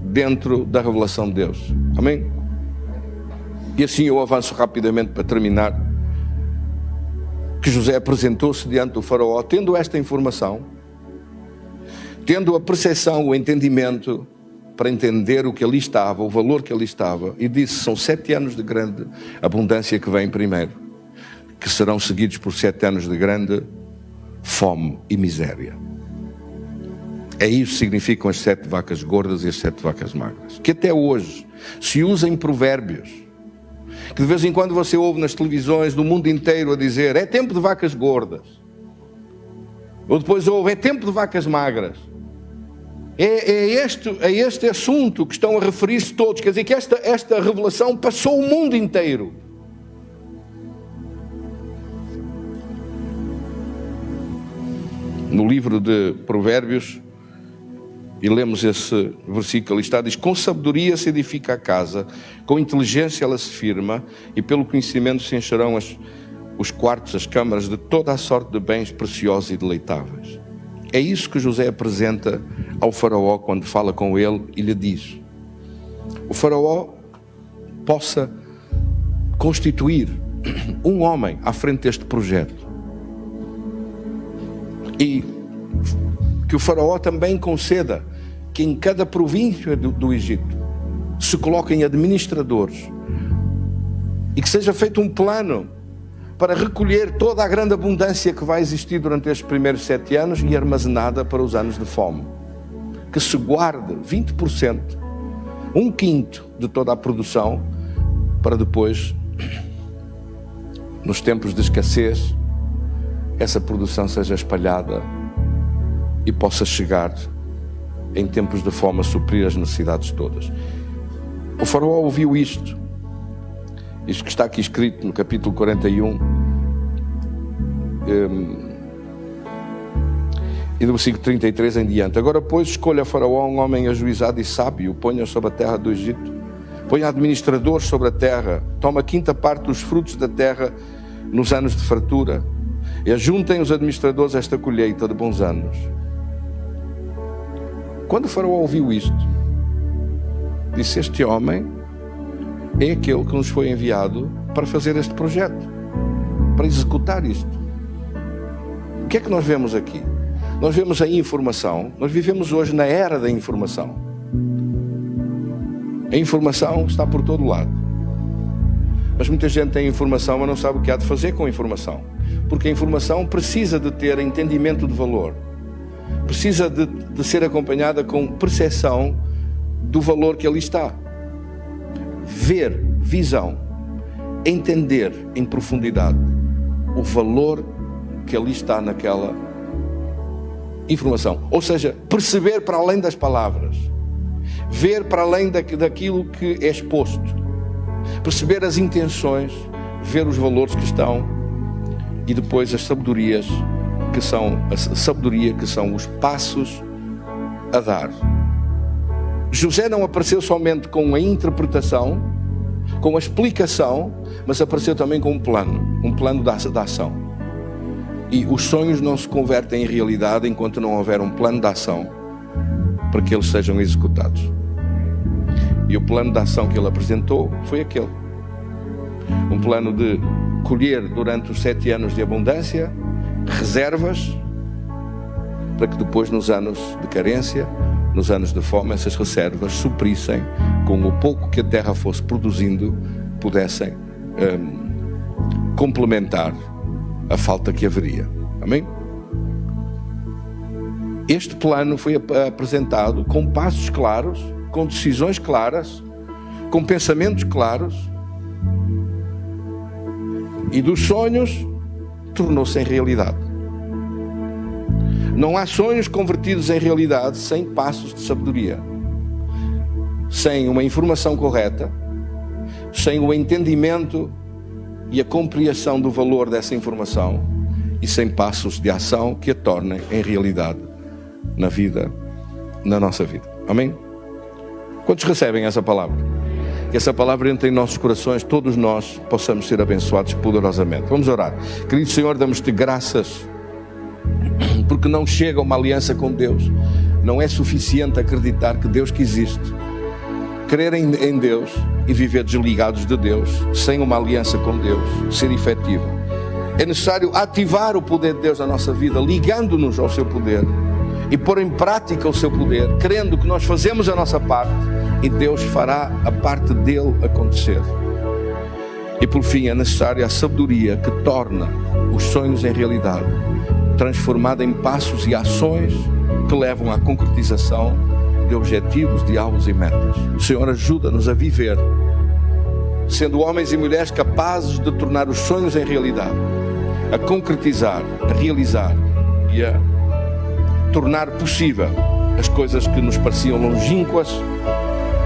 dentro da revelação de Deus. Amém? E assim eu avanço rapidamente para terminar. Que José apresentou-se diante do faraó, tendo esta informação, tendo a percepção, o entendimento, para entender o que ali estava, o valor que ali estava, e disse, são 7 anos de grande abundância que vem primeiro, que serão seguidos por 7 anos de grande fome e miséria. É isso que significam as 7 vacas gordas e as 7 vacas magras, que até hoje se usa em provérbios, que de vez em quando você ouve nas televisões do mundo inteiro a dizer: é tempo de vacas gordas. Ou depois ouve: é tempo de vacas magras. É este assunto que estão a referir-se todos. Quer dizer que esta revelação passou o mundo inteiro. No livro de Provérbios, e lemos esse versículo, ali está, diz: com sabedoria se edifica a casa, com inteligência ela se firma, e pelo conhecimento se encherão os quartos, as câmaras de toda a sorte de bens preciosos e deleitáveis. É isso que José apresenta ao faraó quando fala com ele e lhe diz: o faraó possa constituir um homem à frente deste projeto, e que o faraó também conceda que em cada província do Egito se coloquem administradores, e que seja feito um plano para recolher toda a grande abundância que vai existir durante estes primeiros 7 anos e armazenada para os anos de fome. Que se guarde 20%, 1/5 de toda a produção, para depois, nos tempos de escassez, essa produção seja espalhada e possa chegar, em tempos de fome, a suprir as necessidades todas. O faraó ouviu isto que está aqui escrito no capítulo 41, e do versículo 33 em diante: agora, pois, escolha faraó um homem ajuizado e sábio, ponha sobre a terra do Egito, ponha administradores sobre a terra, toma a 5ª parte dos frutos da terra nos anos de fartura, e ajuntem os administradores a esta colheita de bons anos. Quando o faraó ouviu isto, disse: este homem é aquele que nos foi enviado para fazer este projeto, para executar isto. O que é que nós vemos aqui? Nós vemos a informação. Nós vivemos hoje na era da informação. A informação está por todo lado, mas muita gente tem informação, mas não sabe o que há de fazer com a informação, porque a informação precisa de ter entendimento de valor, precisa de ser acompanhada com percepção do valor que ali está. Ver, visão, entender em profundidade o valor que ali está naquela informação. Ou seja, perceber para além das palavras, ver para além daquilo que é exposto, perceber as intenções, ver os valores que estão, e depois as sabedorias que são a sabedoria, que são os passos a dar. José não apareceu somente com a interpretação, com a explicação, mas apareceu também com um plano de ação. E os sonhos não se convertem em realidade enquanto não houver um plano de ação para que eles sejam executados. E o plano de ação que ele apresentou foi aquele. Um plano de colher durante os 7 anos de abundância, reservas, para que depois, nos anos de carência, nos anos de fome, essas reservas suprissem, com o pouco que a terra fosse produzindo, pudessem complementar a falta que haveria. Amém? Este plano foi apresentado com passos claros, com decisões claras, com pensamentos claros, e dos sonhos tornou-se em realidade. Não há sonhos convertidos em realidade sem passos de sabedoria, sem uma informação correta, sem o entendimento e a compreensão do valor dessa informação, e sem passos de ação que a tornem em realidade na nossa vida. Amém? Quantos recebem essa palavra? Que essa palavra entre em nossos corações, todos nós possamos ser abençoados poderosamente. Vamos orar. Querido Senhor, damos-te graças, porque não chega uma aliança com Deus. Não é suficiente acreditar que Deus que existe, crer em Deus e viver desligados de Deus, sem uma aliança com Deus ser efetiva. É necessário ativar o poder de Deus na nossa vida, ligando-nos ao seu poder, e pôr em prática o seu poder, crendo que nós fazemos a nossa parte e Deus fará a parte dele acontecer. E por fim, é necessária a sabedoria que torna os sonhos em realidade, transformada em passos e ações que levam à concretização de objetivos, de alvos e metas. O Senhor ajuda-nos a viver sendo homens e mulheres capazes de tornar os sonhos em realidade, a concretizar, a realizar e a tornar possível as coisas que nos pareciam longínquas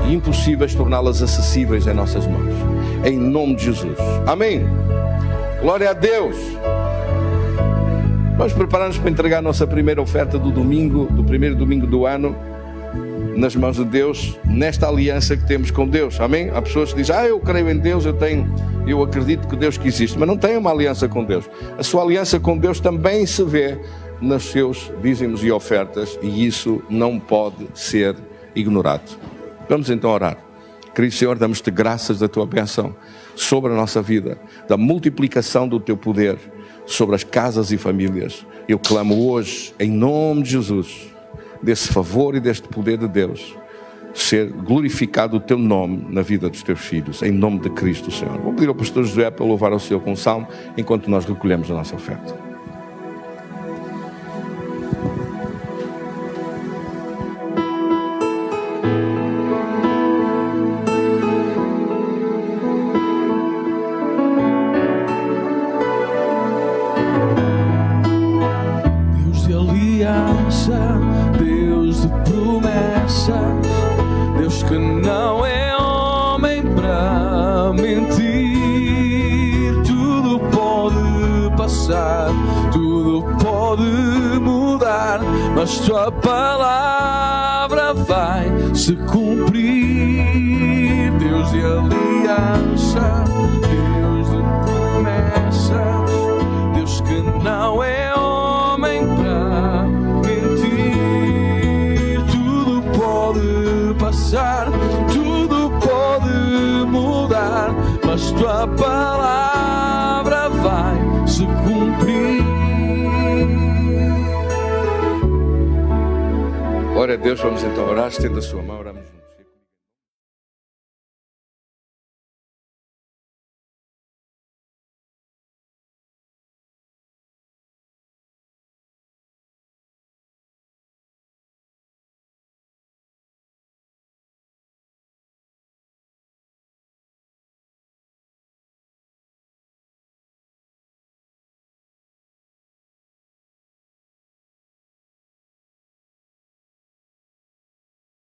e impossíveis, torná-las acessíveis em nossas mãos. Em nome de Jesus. Amém. Glória a Deus. Vamos preparar-nos para entregar a nossa primeira oferta do primeiro domingo do ano, nas mãos de Deus, nesta aliança que temos com Deus. Amém? Há pessoas que dizem, eu creio em Deus, eu acredito que Deus que existe, mas não tem uma aliança com Deus. A sua aliança com Deus também se vê nos seus dízimos e ofertas, e isso não pode ser ignorado. Vamos então orar. Querido Senhor, damos-te graças da tua bênção sobre a nossa vida, da multiplicação do teu poder sobre as casas e famílias. Eu clamo hoje, em nome de Jesus, desse favor e deste poder de Deus, ser glorificado o teu nome na vida dos teus filhos, em nome de Cristo, Senhor. Vou pedir ao pastor Josué para louvar ao Senhor com o salmo, enquanto nós recolhemos a nossa oferta. Deus de promessa, Deus que não é homem para mentir. Tudo pode passar, tudo pode mudar, mas tua palavra vai se cumprir. Deus de aliança, Deus de promessas, Deus que não é homem para mentir. Tudo pode passar, tudo pode mudar, mas tua palavra vai se cumprir. Glória a Deus, vamos então orar, estenda a sua mão, oramos.